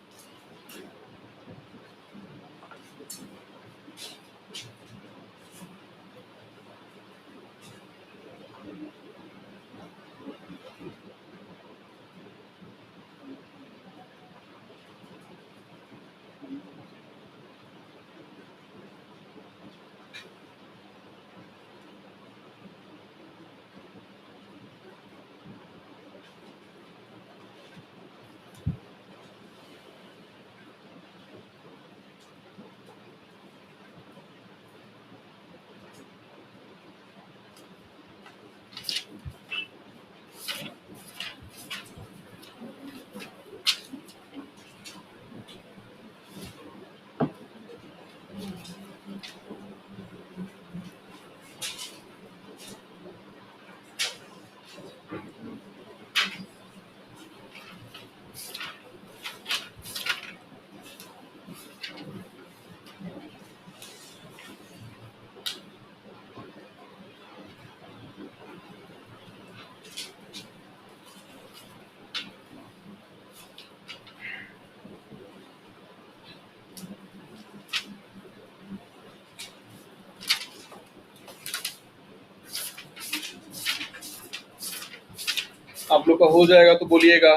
Speaker 1: आप लोग का हो जाएगा तो बोलिएगा।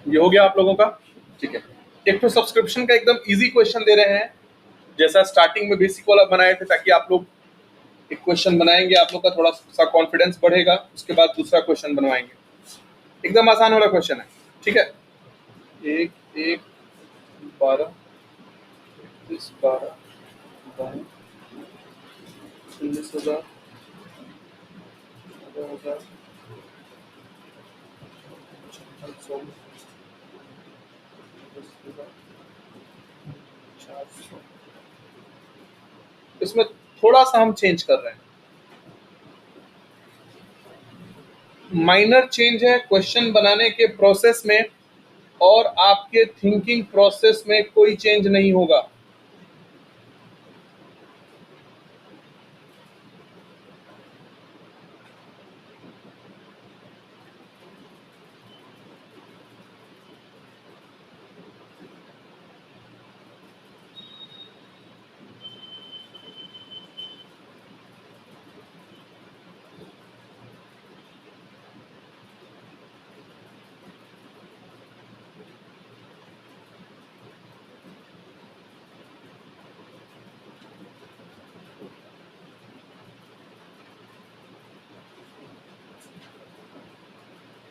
Speaker 1: ये हो गया आप लोगों का? ठीक है। एक तो सब्सक्रिप्शन का एकदम इजी क्वेश्चन दे रहे हैं, जैसा स्टार्टिंग में बेसिक वाला बनाए थे, ताकि आप लोग एक क्वेश्चन बनाएंगे, आप लोग का थोड़ा सा कॉन्फिडेंस बढ़ेगा, उसके बाद दूसरा क्वेश्चन बनवाएंगे। एकदम आसान वाला क्वेश्चन है, ठीक है। 1, 1, 12, 12, 19,000, 15,000, 400, 400। इसमें थोड़ा सा हम चेंज कर रहे हैं, माइनर चेंज है क्वेश्चन बनाने के प्रोसेस में, और आपके थिंकिंग प्रोसेस में कोई चेंज नहीं होगा।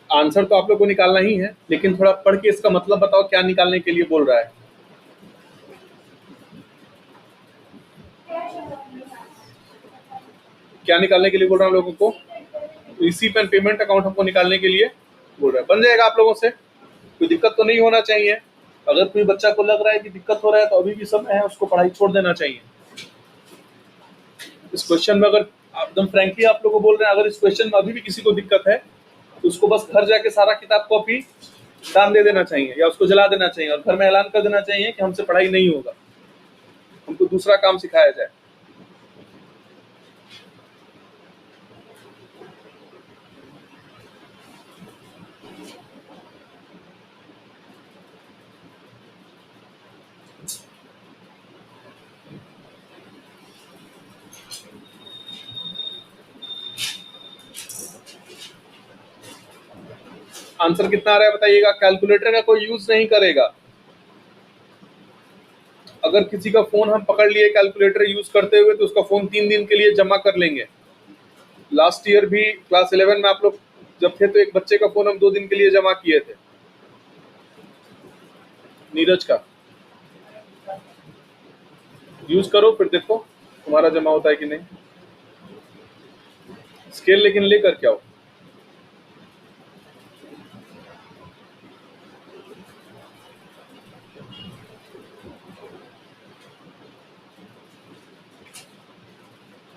Speaker 1: आंसर तो आप लोग को निकालना ही है, लेकिन थोड़ा पढ़ के इसका मतलब बताओ क्या निकालने के लिए बोल रहा है। क्या निकालने के लिए बोल रहा हूँ लोगों को? रिसीप एंड पेमेंट अकाउंट हमको निकालने के लिए बोल रहा है। बन जाएगा आप लोगों से, कोई दिक्कत तो नहीं होना चाहिए। अगर कोई बच्चा को लग रहा है कि दिक्कत हो रहा है तो अभी भी समय है, उसको पढ़ाई छोड़ देना चाहिए। इस क्वेश्चन में अगर एकदम फ्रैंकली आप लोगों को बोल रहे हैं, अगर इस क्वेश्चन में अभी भी किसी को दिक्कत है तो उसको बस घर जाके सारा किताब कॉपी दान दे देना चाहिए, या उसको जला देना चाहिए, और घर में ऐलान कर देना चाहिए कि हमसे पढ़ाई नहीं होगा, हमको दूसरा काम सिखाया जाए। आंसर कितना आ रहा है बताइएगा। कैलकुलेटर का कोई यूज नहीं करेगा। अगर किसी का फोन हम पकड़ लिए कैलकुलेटर यूज करते हुए तो उसका फोन 3 दिन के लिए जमा कर लेंगे। लास्ट ईयर भी क्लास 11 में आप लोग जब थे तो एक बच्चे का फोन हम 2 दिन के लिए जमा किए थे, नीरज का। यूज करो फिर देखो तुम्हारा जमा होता है कि नहीं। स्केल लेकिन लेकर के आओ।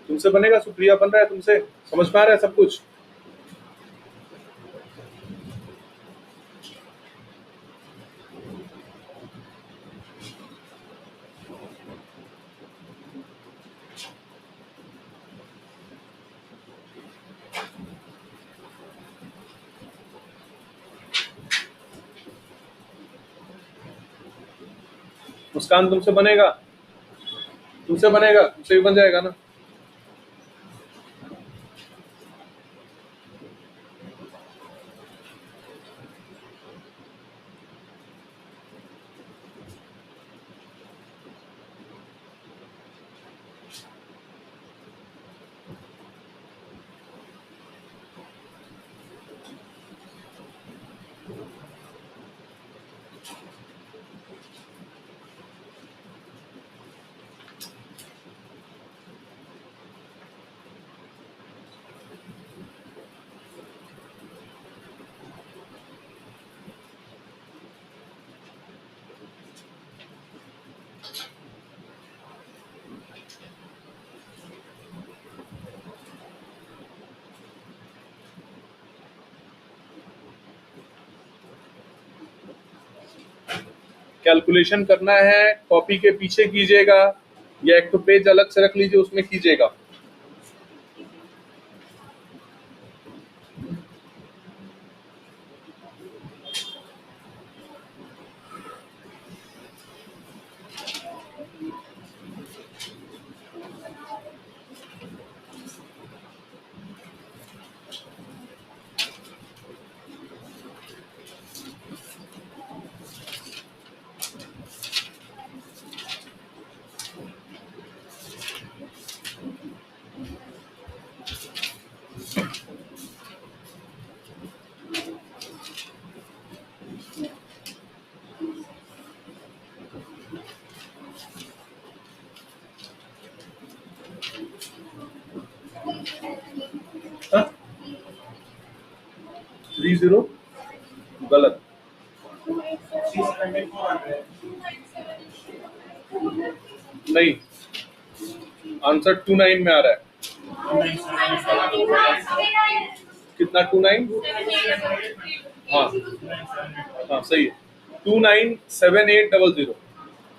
Speaker 1: तुमसे बनेगा? सुप्रिया बन रहा है तुमसे? समझ में आ रहा है सब कुछ? मुस्कान तुमसे बनेगा? तुमसे बनेगा? तुमसे भी बन जाएगा ना? कैलकुलेशन करना है, कॉपी के पीछे कीजिएगा या एक तो पेज अलग से रख लीजिए, उसमें कीजिएगा। हाँ? 30 गलत। नहीं, आंसर 29 में आ रहा है। कितना? 29? हाँ हाँ, सही है। 297800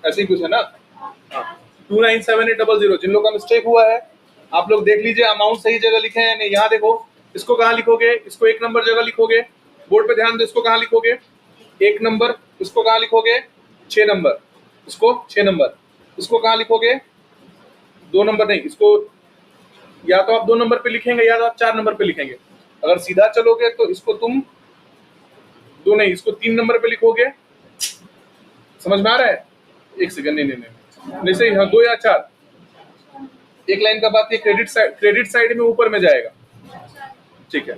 Speaker 1: ऐसे ही कुछ है ना? हाँ, 297800। जिन लोगों का मिस्टेक हुआ है आप लोग देख लीजिए, अमाउंट सही जगह लिखे हैं या नहीं। यहाँ देखो, इसको कहाँ लिखोगे? इसको 1 नंबर जगह लिखोगे। बोर्ड पे ध्यान दो, इसको कहाँ लिखोगे? 1 नंबर। इसको कहाँ लिखोगे? 6 नंबर। इसको 6 नंबर। इसको कहाँ लिखोगे? 2 नंबर नहीं, इसको या तो आप 2 नंबर पे लिखेंगे या तो आप 4 नंबर पे लिखेंगे। अगर सीधा चलोगे तो इसको तुम 2 नहीं, इसको 3 नंबर पे लिखोगे। समझ में आ रहा है? एक सेकंड, नहीं नहीं नहीं नहीं, सही। हाँ, 2 या 4। एक लाइन का बात, ये क्रेडिट साइड में ऊपर में जाएगा। ठीक है।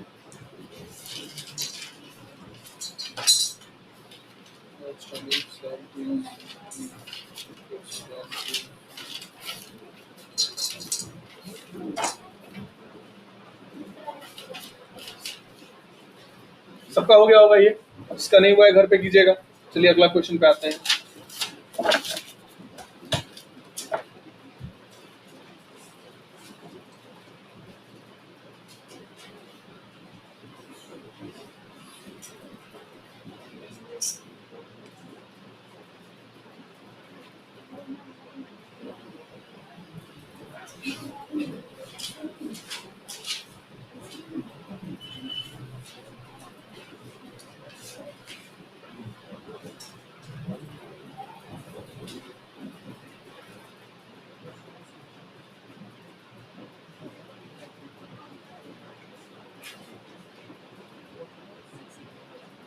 Speaker 1: सबका हो गया होगा ये। जिसका नहीं हुआ है घर पे कीजिएगा। चलिए अगला क्वेश्चन पे आते हैं।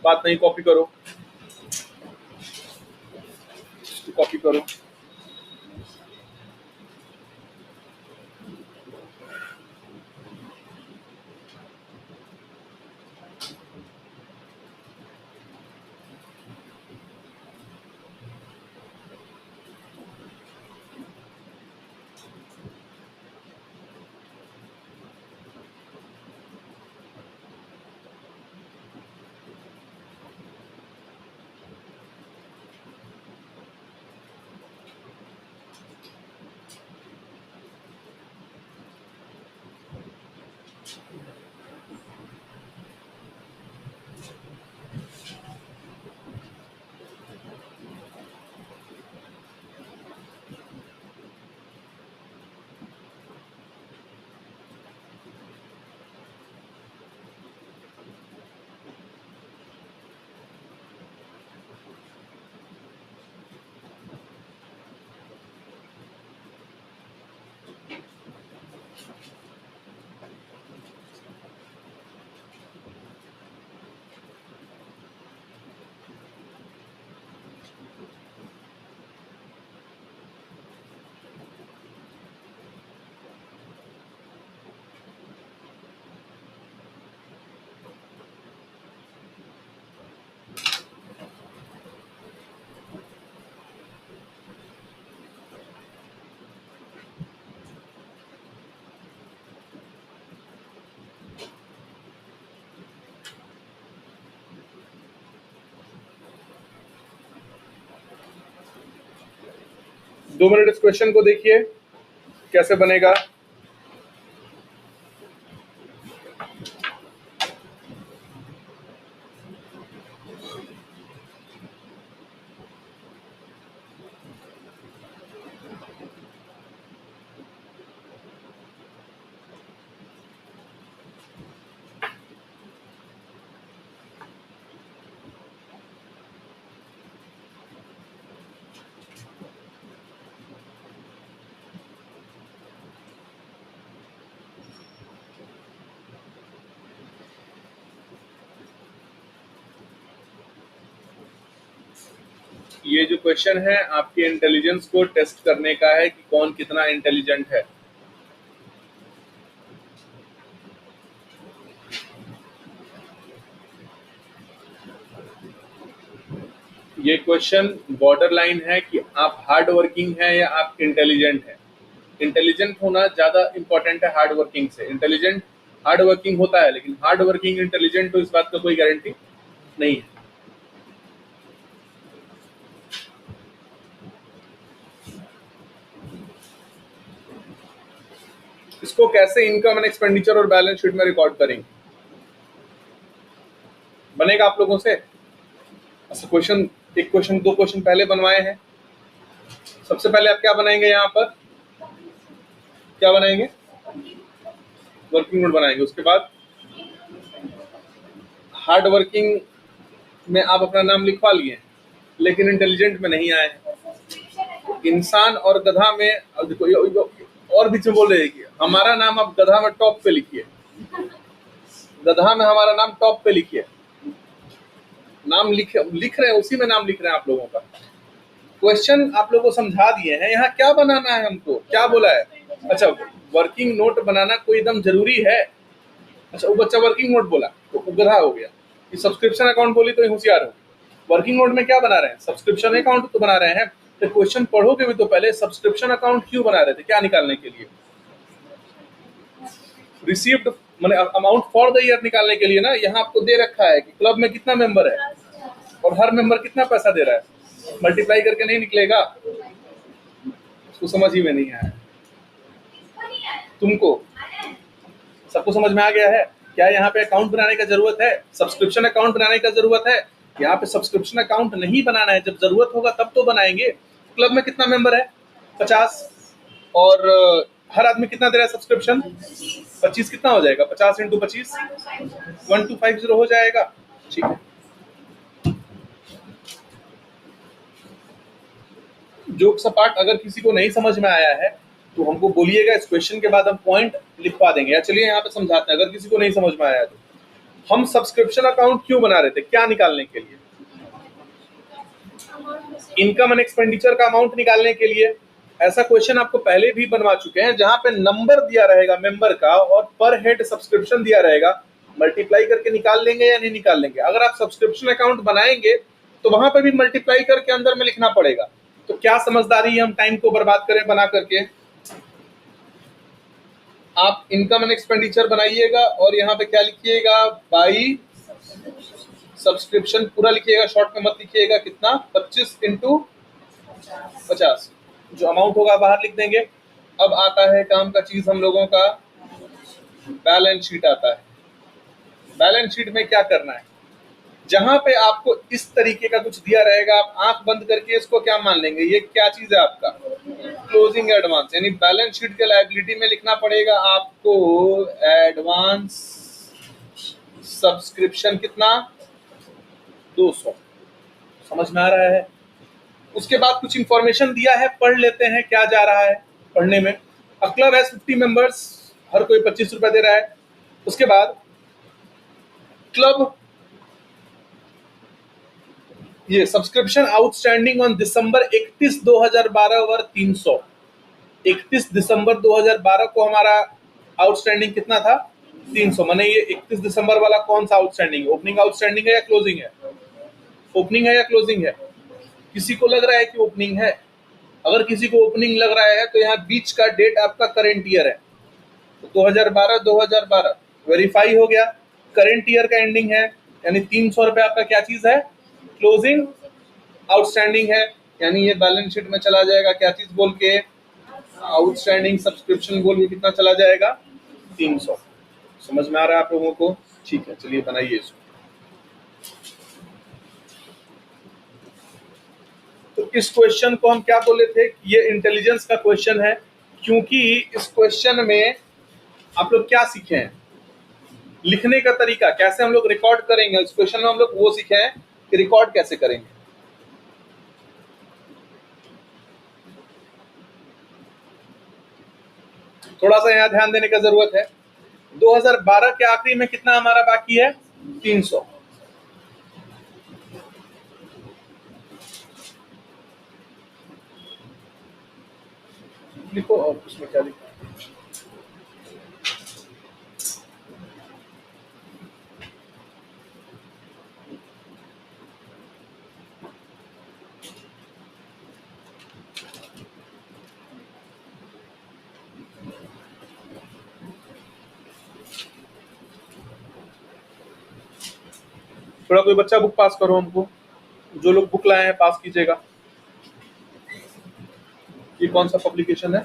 Speaker 1: बात नहीं, कॉपी करो, कॉपी करो। 2 मिनट इस क्वेश्चन को देखिए कैसे बनेगा। ये जो क्वेश्चन है आपके इंटेलिजेंस को टेस्ट करने का है कि कौन कितना इंटेलिजेंट है। ये क्वेश्चन बॉर्डर लाइन है कि आप हार्ड वर्किंग है या आप इंटेलिजेंट है। इंटेलिजेंट होना ज्यादा इंपॉर्टेंट है हार्ड वर्किंग से। इंटेलिजेंट हार्ड वर्किंग होता है, लेकिन हार्ड वर्किंग इंटेलिजेंट तो इस बात का कोई गारंटी नहीं है। इसको कैसे इनकम एंड एक्सपेंडिचर और बैलेंस शीट में रिकॉर्ड करेंगे, बनेगा आप लोगों से? अच्छा, क्वेश्चन एक क्वेश्चन 2 क्वेश्चन पहले बनवाए हैं। सबसे पहले आप क्या बनाएंगे, यहाँ पर क्या बनाएंगे, वर्किंग नोट बनाएंगे। उसके बाद हार्ड वर्किंग में आप अपना नाम लिखवा लिए, लेकिन इंटेलिजेंट में नहीं आए। इंसान और गधा में अब देखो और बीच में बोल रहे हैं कि हमारा नाम आप गधा में टॉप पे लिखिए, गधा में हमारा नाम टॉप पे लिखिए। नाम लिख रहे हैं, उसी में नाम लिख रहे हैं आप लोगों का। क्वेश्चन आप लोगों को समझा दिए हैं, यहाँ क्या बनाना है हमको, क्या बोला है? अच्छा, वर्किंग नोट बनाना कोई एकदम जरूरी है? अच्छा, वो बच्चा वर्किंग नोट बोला तो वो गधा हो गया। ये सब्सक्रिप्शन अकाउंट बोली तो होशियार हो। वर्किंग नोट में क्या बना रहे हैं, सब्सक्रिप्शन अकाउंट तो बना रहे हैं। तो क्वेश्चन पढ़ोगे भी तो पहले सब्सक्रिप्शन अकाउंट क्यों बना रहे थे, क्या निकालने के लिए? रिसीव्ड माने अमाउंट फॉर द ईयर निकालने के लिए ना। यहाँ आपको दे रखा है कि क्लब में कितना मेंबर है और हर मेंबर कितना पैसा दे रहा है, मल्टीप्लाई करके नहीं निकलेगा। उसको समझ ही में नहीं आया तुमको? सबको समझ में आ गया है? क्या यहाँ पे अकाउंट बनाने का जरूरत है, सब्सक्रिप्शन अकाउंट बनाने का जरूरत है? यहाँ पे सब्सक्रिप्शन अकाउंट नहीं बनाना है, जब जरूरत होगा तब तो बनाएंगे। क्लब में कितना मेंबर है, 50, और हर आदमी कितना दे रहा है सब्सक्रिप्शन, 25। कितना हो जाएगा 50 इंटू 25, 1250 हो जाएगा। ठीक है, जोक सपाट अगर किसी को नहीं समझ में आया है तो हमको बोलिएगा, इस क्वेश्चन के बाद हम पॉइंट लिखवा देंगे। या चलिए यहाँ पे समझाते हैं, अगर किसी को नहीं समझ में आया तो हम सब्सक्रिप्शन अकाउंट क्यों बना रहे थे, क्या निकालने के लिए? इनकम एंड एक्सपेंडिचर का अमाउंट निकालने के लिए। ऐसा क्वेश्चन आपको पहले भी बनवा चुके हैं, जहां पे नंबर दिया रहेगा मेंबर का और पर हेड सब्सक्रिप्शन दिया रहेगा, मल्टीप्लाई करके निकाल लेंगे या नहीं निकाल लेंगे। अगर आप सब्सक्रिप्शन अकाउंट बनाएंगे तो वहां पे भी मल्टीप्लाई करके अंदर में लिखना पड़ेगा। तो क्या समझदारी है हम टाइम को बर्बाद करें बना करके? आप इनकम एंड एक्सपेंडिचर बनाइएगा और यहाँ पे क्या लिखिएगा, बाई सब्सक्रिप्शन पूरा लिखिएगा, शॉर्ट में मत लिखिएगा। कितना, 25 इंटू 50, जो अमाउंट होगा बाहर लिख देंगे। अब आता है काम का चीज हम लोगों का, बैलेंस शीट आता है। बैलेंस शीट में क्या करना है, जहां पे आपको इस तरीके का कुछ दिया रहेगा, आप आंख बंद करके इसको क्या मान लेंगे, ये क्या चीज है आपका क्लोजिंग एडवांस, यानी बैलेंस शीट के लायबिलिटी में लिखना पड़ेगा आपको एडवांस सब्सक्रिप्शन कितना 200। समझ में आ रहा है। उसके बाद कुछ इंफॉर्मेशन दिया है, पढ़ लेते हैं क्या जा रहा है पढ़ने में। अ क्लब हैज 50 मेंबर्स, हर कोई 25 रुपए दे रहा है। उसके बाद क्लब ये सब्सक्रिप्शन आउटस्टैंडिंग ऑन दिसंबर 31 2012 वर 300। 31 दिसंबर 2012 को हमारा आउटस्टैंडिंग कितना था 300। माने ये 31 दिसंबर वाला कौन सा आउटस्टैंडिंग है, ओपनिंग आउटस्टैंडिंग है या क्लोजिंग है, ओपनिंग है या क्लोजिंग है। किसी को लग रहा है कि ओपनिंग है, अगर किसी को ओपनिंग लग रहा है तो यहाँ बीच का डेट आपका करंट ईयर है, तो 2012 वेरीफाई हो गया। करंट ईयर का एंडिंग है, यानी 300 रुपए आपका क्या चीज है, क्लोजिंग आउटस्टैंडिंग है, यानी ये बैलेंस शीट में चला जाएगा क्या चीज बोल के, आउटस्टैंडिंग सब्सक्रिप्शन बोल के कितना चला जाएगा 300। समझ में आ रहा है आप लोगों को। ठीक है, चलिए बनाइए इसको। तो इस क्वेश्चन को हम क्या बोले थे, ये इंटेलिजेंस का क्वेश्चन है, क्योंकि इस क्वेश्चन में आप लोग क्या सीखे हैं, लिखने का तरीका कैसे हम लोग रिकॉर्ड करेंगे। इस क्वेश्चन में हम लोग वो सीखे हैं कि रिकॉर्ड कैसे करेंगे। थोड़ा सा यहाँ ध्यान देने का जरूरत है। 2012 के आखिरी में कितना हमारा बाकी है 300। लिखो और उसमें क्या लिखो, थोड़ा कोई बच्चा बुक पास करो हमको, जो लोग बुक लाए हैं पास कीजिएगा। ये कौन सा पब्लिकेशन है,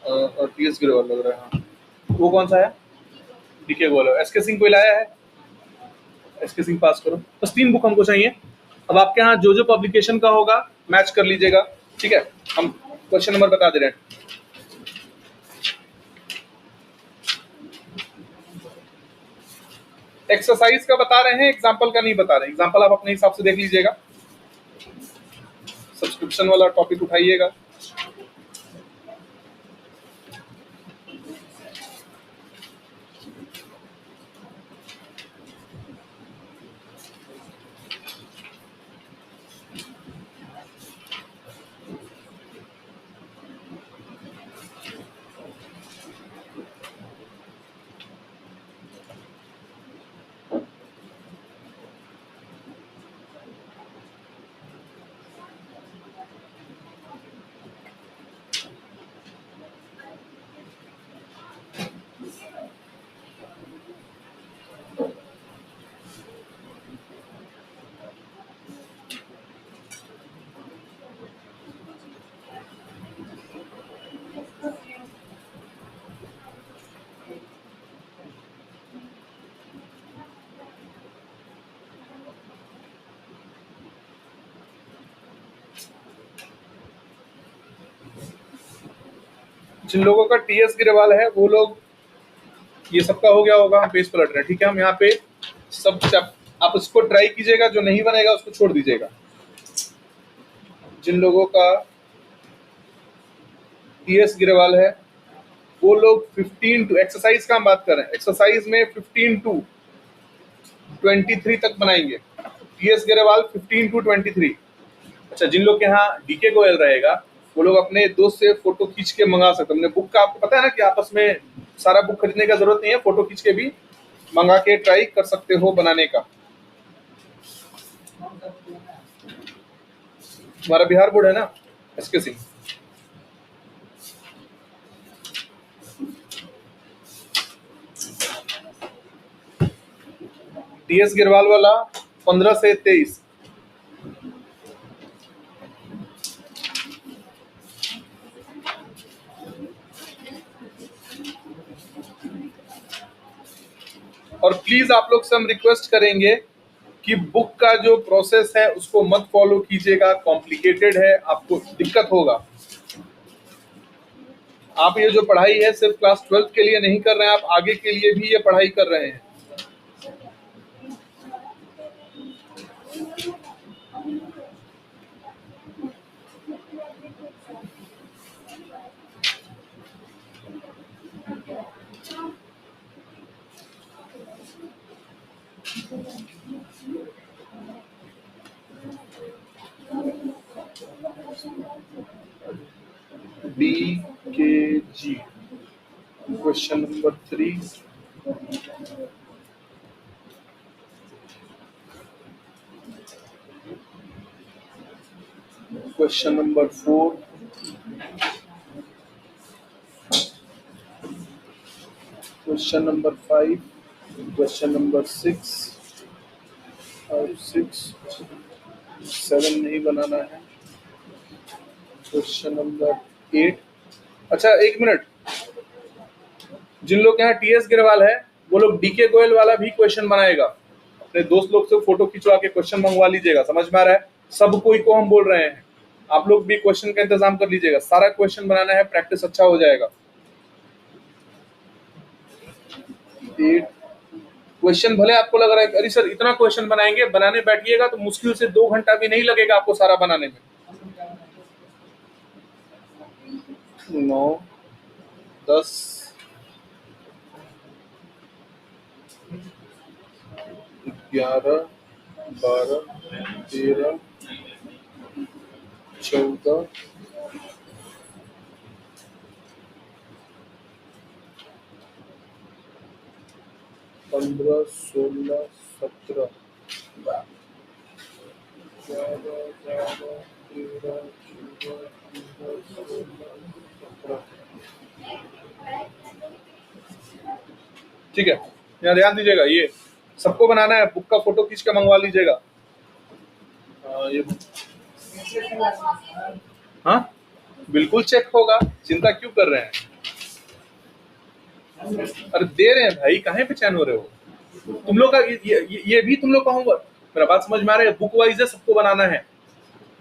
Speaker 1: टीएस गिरोवाल लग रहा है। हाँ वो कौन सा है, डीके गोयल। एसके सिंह कोई लाया है, एसके सिंह पास करो। बस 3 बुक हमको चाहिए। अब आपके यहाँ जो जो पब्लिकेशन का होगा मैच कर लीजिएगा, ठीक है। हम क्वेश्चन नंबर बता दे रहे हैं। एक्सरसाइज का बता रहे हैं, एग्जाम्पल का नहीं बता रहे। एग्जाम्पल आप अपने हिसाब से देख लीजिएगा। सब्सक्रिप्शन वाला टॉपिक उठाइएगा। जिन लोगों का टीएस गिरवाल है वो लोग, ये सबका हो गया होगा, हम पेज पलट रहे हैं, ठीक है। हम यहाँ पे सब आप उसको ट्राई कीजिएगा, जो नहीं बनेगा उसको छोड़ दीजिएगा। जिन लोगों का टीएस गिरवाल है वो लोग 15 टू एक्सरसाइज का हम बात कर रहे हैं, एक्सरसाइज में 15 टू 23 तक बनाएंगे। TS Grewal 15 to 23। अच्छा, जिन लोग के यहाँ डीके गोयल रहेगा वो लोग अपने दोस्त से फोटो खींच के मंगा सकते हैं। अपने बुक का आपको पता है ना कि आपस में सारा बुक खरीदने का जरूरत नहीं है, फोटो खींच के भी मंगा के ट्राई कर सकते हो बनाने का। हमारा बिहार बोर्ड है ना, एसके सिंह। टीएस गिरवाल वाला 15 से 23। और प्लीज आप लोग से हम रिक्वेस्ट करेंगे कि बुक का जो प्रोसेस है उसको मत फॉलो कीजिएगा, कॉम्प्लिकेटेड है, आपको दिक्कत होगा। आप ये जो पढ़ाई है सिर्फ क्लास 12 के लिए नहीं कर रहे हैं, आप आगे के लिए भी ये पढ़ाई कर रहे हैं। BKG question number 3, question number 4, question number 5, question number 6, 7 नहीं बनाना है, क्वेश्चन नंबर 8। अच्छा एक मिनट, जिन लोग के यहाँ TS गिरवाल है वो लोग DK गोयल वाला भी क्वेश्चन बनाएगा, अपने दोस्त लोग से फोटो खिंचवा के क्वेश्चन मंगवा लीजिएगा। समझ में आ रहा है? सब कोई को हम बोल रहे हैं, आप लोग भी क्वेश्चन का इंतजाम कर लीजिएगा, सारा क्वेश्चन बनाना है, प्रैक्टिस अच्छा हो जाएगा। 8 क्वेश्चन भले आपको लग रहा है अरे सर इतना क्वेश्चन बनाएंगे, बनाने बैठिएगा तो मुश्किल से 2 घंटा भी नहीं लगेगा आपको सारा बनाने में। 9, 10, 11, 12, 13, 14, 15, 16, 17, ठीक है, यहाँ ध्यान दीजिएगा, ये सबको बनाना है, बुक का फोटो खींच के मंगवा लीजिएगा। ये हाँ बिल्कुल चेक होगा, चिंता क्यों कर रहे हैं? अरे दे रहे हैं भाई, काहे बेचैन हो रहे हो? तुम लोग का ये भी तुम लोग का होमवर्क, मेरा बात समझ में आ रहा है? बुक वाइज है, सबको बनाना है।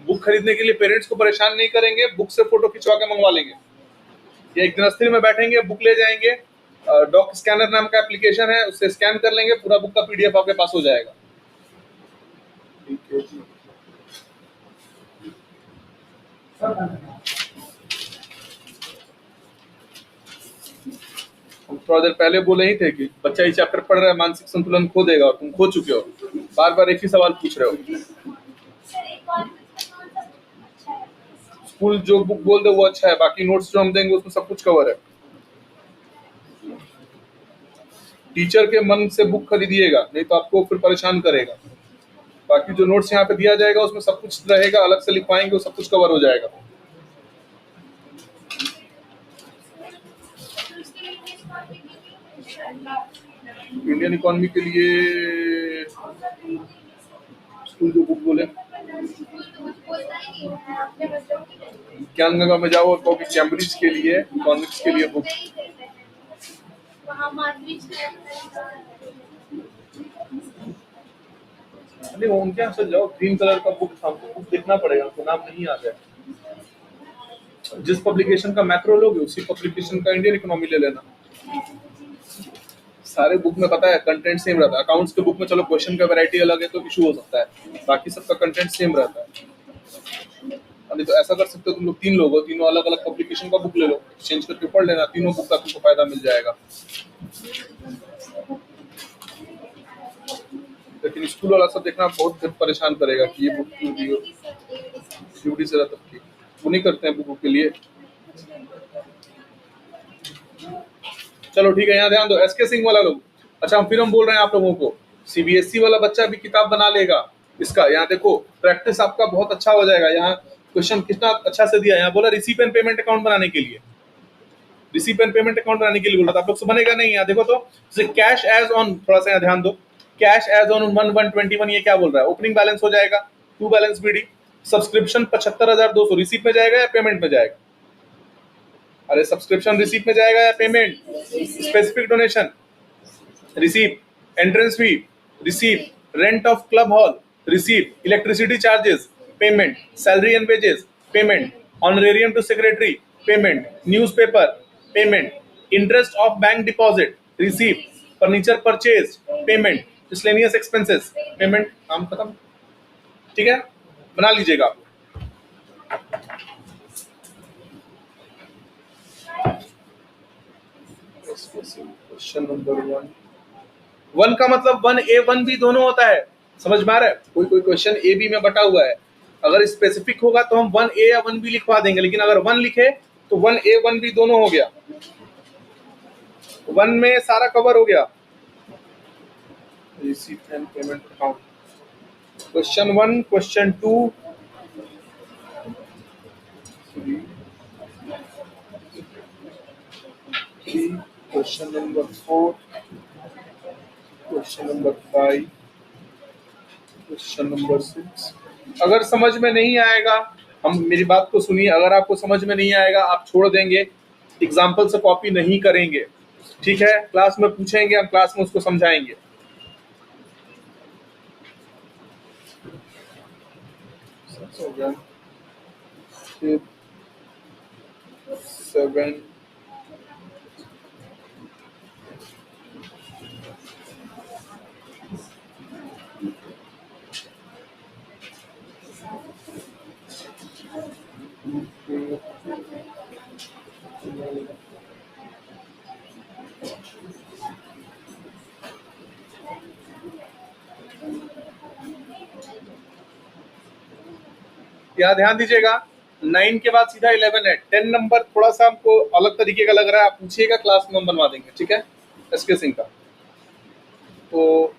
Speaker 1: बुक खरीदने के लिए पेरेंट्स को परेशान नहीं करेंगे, बुक से फोटो खिंचवा के मंगवा लेंगे, या एक दिन स्थिर में बैठेंगे, बुक ले जाएंगे, डॉक स्कैनर नाम का एप्लीकेशन है, उससे स्कैन कर लेंगे, पूरा बुक का PDF आपके पास हो जाएगा। ठीक है जी। हम थोड़ा देर पहले बोले ही थे कि बच्चा ये चैप्टर पढ़ रहा है, मानसिक संतुलन खो देगा, और तुम खो चुके हो, बार बार एक ही सवाल पूछ रहे हो। स्कूल जो बुक बोल दे वो अच्छा है, बाकी नोट्स जो हम देंगे उसमें सब कुछ कवर है। टीचर के मन से बुक खरीदिएगा, नहीं तो आपको फिर परेशान करेगा। बाकी जो नोट्स यहाँ पे दिया जाएगा उसमें सब कुछ रहेगा, अलग से लिखवाएंगे, वो सब कुछ कवर हो जाएगा। इंडियन इकोनॉमी के लिए स्कूल जो बुक बोले, ज्ञान गंगा में जाओ और कहो कि कैम्ब्रिज के लिए इकोनॉमिक्स के लिए बुक। नहीं उनके यहाँ से जाओ, ग्रीन कलर का बुक था, बुक देखना पड़ेगा, आपको नाम नहीं आ गया। जिस पब्लिकेशन का मैक्रो लोगे उसी पब्लिकेशन का इंडियन इकोनॉमी ले लेना। सारे बुक में पता है कंटेंट सेम रहता है, अकाउंट्स के बुक में चलो क्वेश्चन का वैरायटी अलग है तो इशू हो सकता है, बाकी सबका कंटेंट सेम रहता है। नहीं तो ऐसा कर सकते हो, तुम लोग 3 लोग हो, तीनों अलग अलग पब्लिकेशन का बुक ले लो, चेंज करके पढ़ लेना, तीनों बुक का तुमको फायदा मिल जाएगा। लेकिन स्कूल वाला सब देखना बहुत परेशान करेगा कि ये बुक क्यों दी हो, CUD से रहता है, वो नहीं करते हैं बुकों के लिए। चलो ठीक है, यहाँ ध्यान दो, SK सिंह वाला लोग। अच्छा फिर हम बोल रहे हैं आप लोगों को, CBSE वाला बच्चा भी किताब बना लेगा इसका। यहाँ देखो प्रैक्टिस आपका बहुत अच्छा हो जाएगा। यहाँ क्वेश्चन कितना अच्छा से दिया, यहाँ बोला रिसीव एंड पेमेंट अकाउंट बनाने के लिए, रिसीव एंड पेमेंट अकाउंट बनाने के लिए बोला था, आप लोग से बनेगा नहीं। यहाँ देखो तो कैश एज ऑन, थोड़ा सा यहाँ ध्यान दो, कैश एज ऑन 1/1/21, ये क्या बोल रहा है? ओपनिंग बैलेंस हो जाएगा, to balance BD, subscription 75,200 receive में जाएगा या पेमेंट में जाएगा? अरे सब्सक्रिप्शन रिसीव में जाएगा या payment? Specific donation receive, entrance fee, receive, rent of club hall, receive, electricity charges, payment, salary and wages, payment, honorarium to secretary, payment, newspaper, payment, interest of bank deposit, receive, furniture purchase, payment, miscellaneous expenses, payment. काम खत्म। ठीक है, बना लीजिएगा आप। Question number 1 का मतलब 1A 1B दोनों होता है, समझ में आ रहा है? कोई कोई क्वेश्चन A B में बटा हुआ है, अगर स्पेसिफिक होगा तो हम 1A या 1B लिखवा देंगे, लेकिन अगर 1 लिखे तो 1A 1B दोनों हो गया, 1 में सारा कवर हो गया। Receipt and payment account, question 1, question 2, 3, question number 4, question number 5, question number 6। अगर समझ में नहीं आएगा, हम मेरी बात को सुनिए, अगर आपको समझ में नहीं आएगा आप छोड़ देंगे, एग्जाम्पल से कॉपी नहीं करेंगे, ठीक है? क्लास में पूछेंगे, हम क्लास में उसको समझाएंगे। सेवन, यहाँ ध्यान दीजिएगा, 9 के बाद सीधा 11 है। 10 नंबर थोड़ा सा हमको अलग तरीके का लग रहा है, आप पूछिएगा, क्लास में हम बनवा देंगे, ठीक है? एसके सिंह का। तो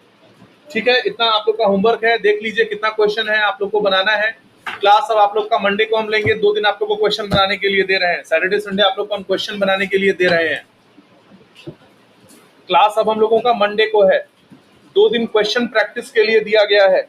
Speaker 1: ठीक है, इतना आप लोग का होमवर्क है, देख लीजिए कितना क्वेश्चन है आप लोग को बनाना है। क्लास अब आप लोग का मंडे को हम लेंगे, 2 दिन आप लोग को क्वेश्चन बनाने के लिए दे रहे हैं, सैटरडे संडे आप लोग को हम क्वेश्चन बनाने के लिए दे रहे हैं। क्लास अब हम लोगों का मंडे को है, 2 दिन क्वेश्चन प्रैक्टिस के लिए दिया गया है।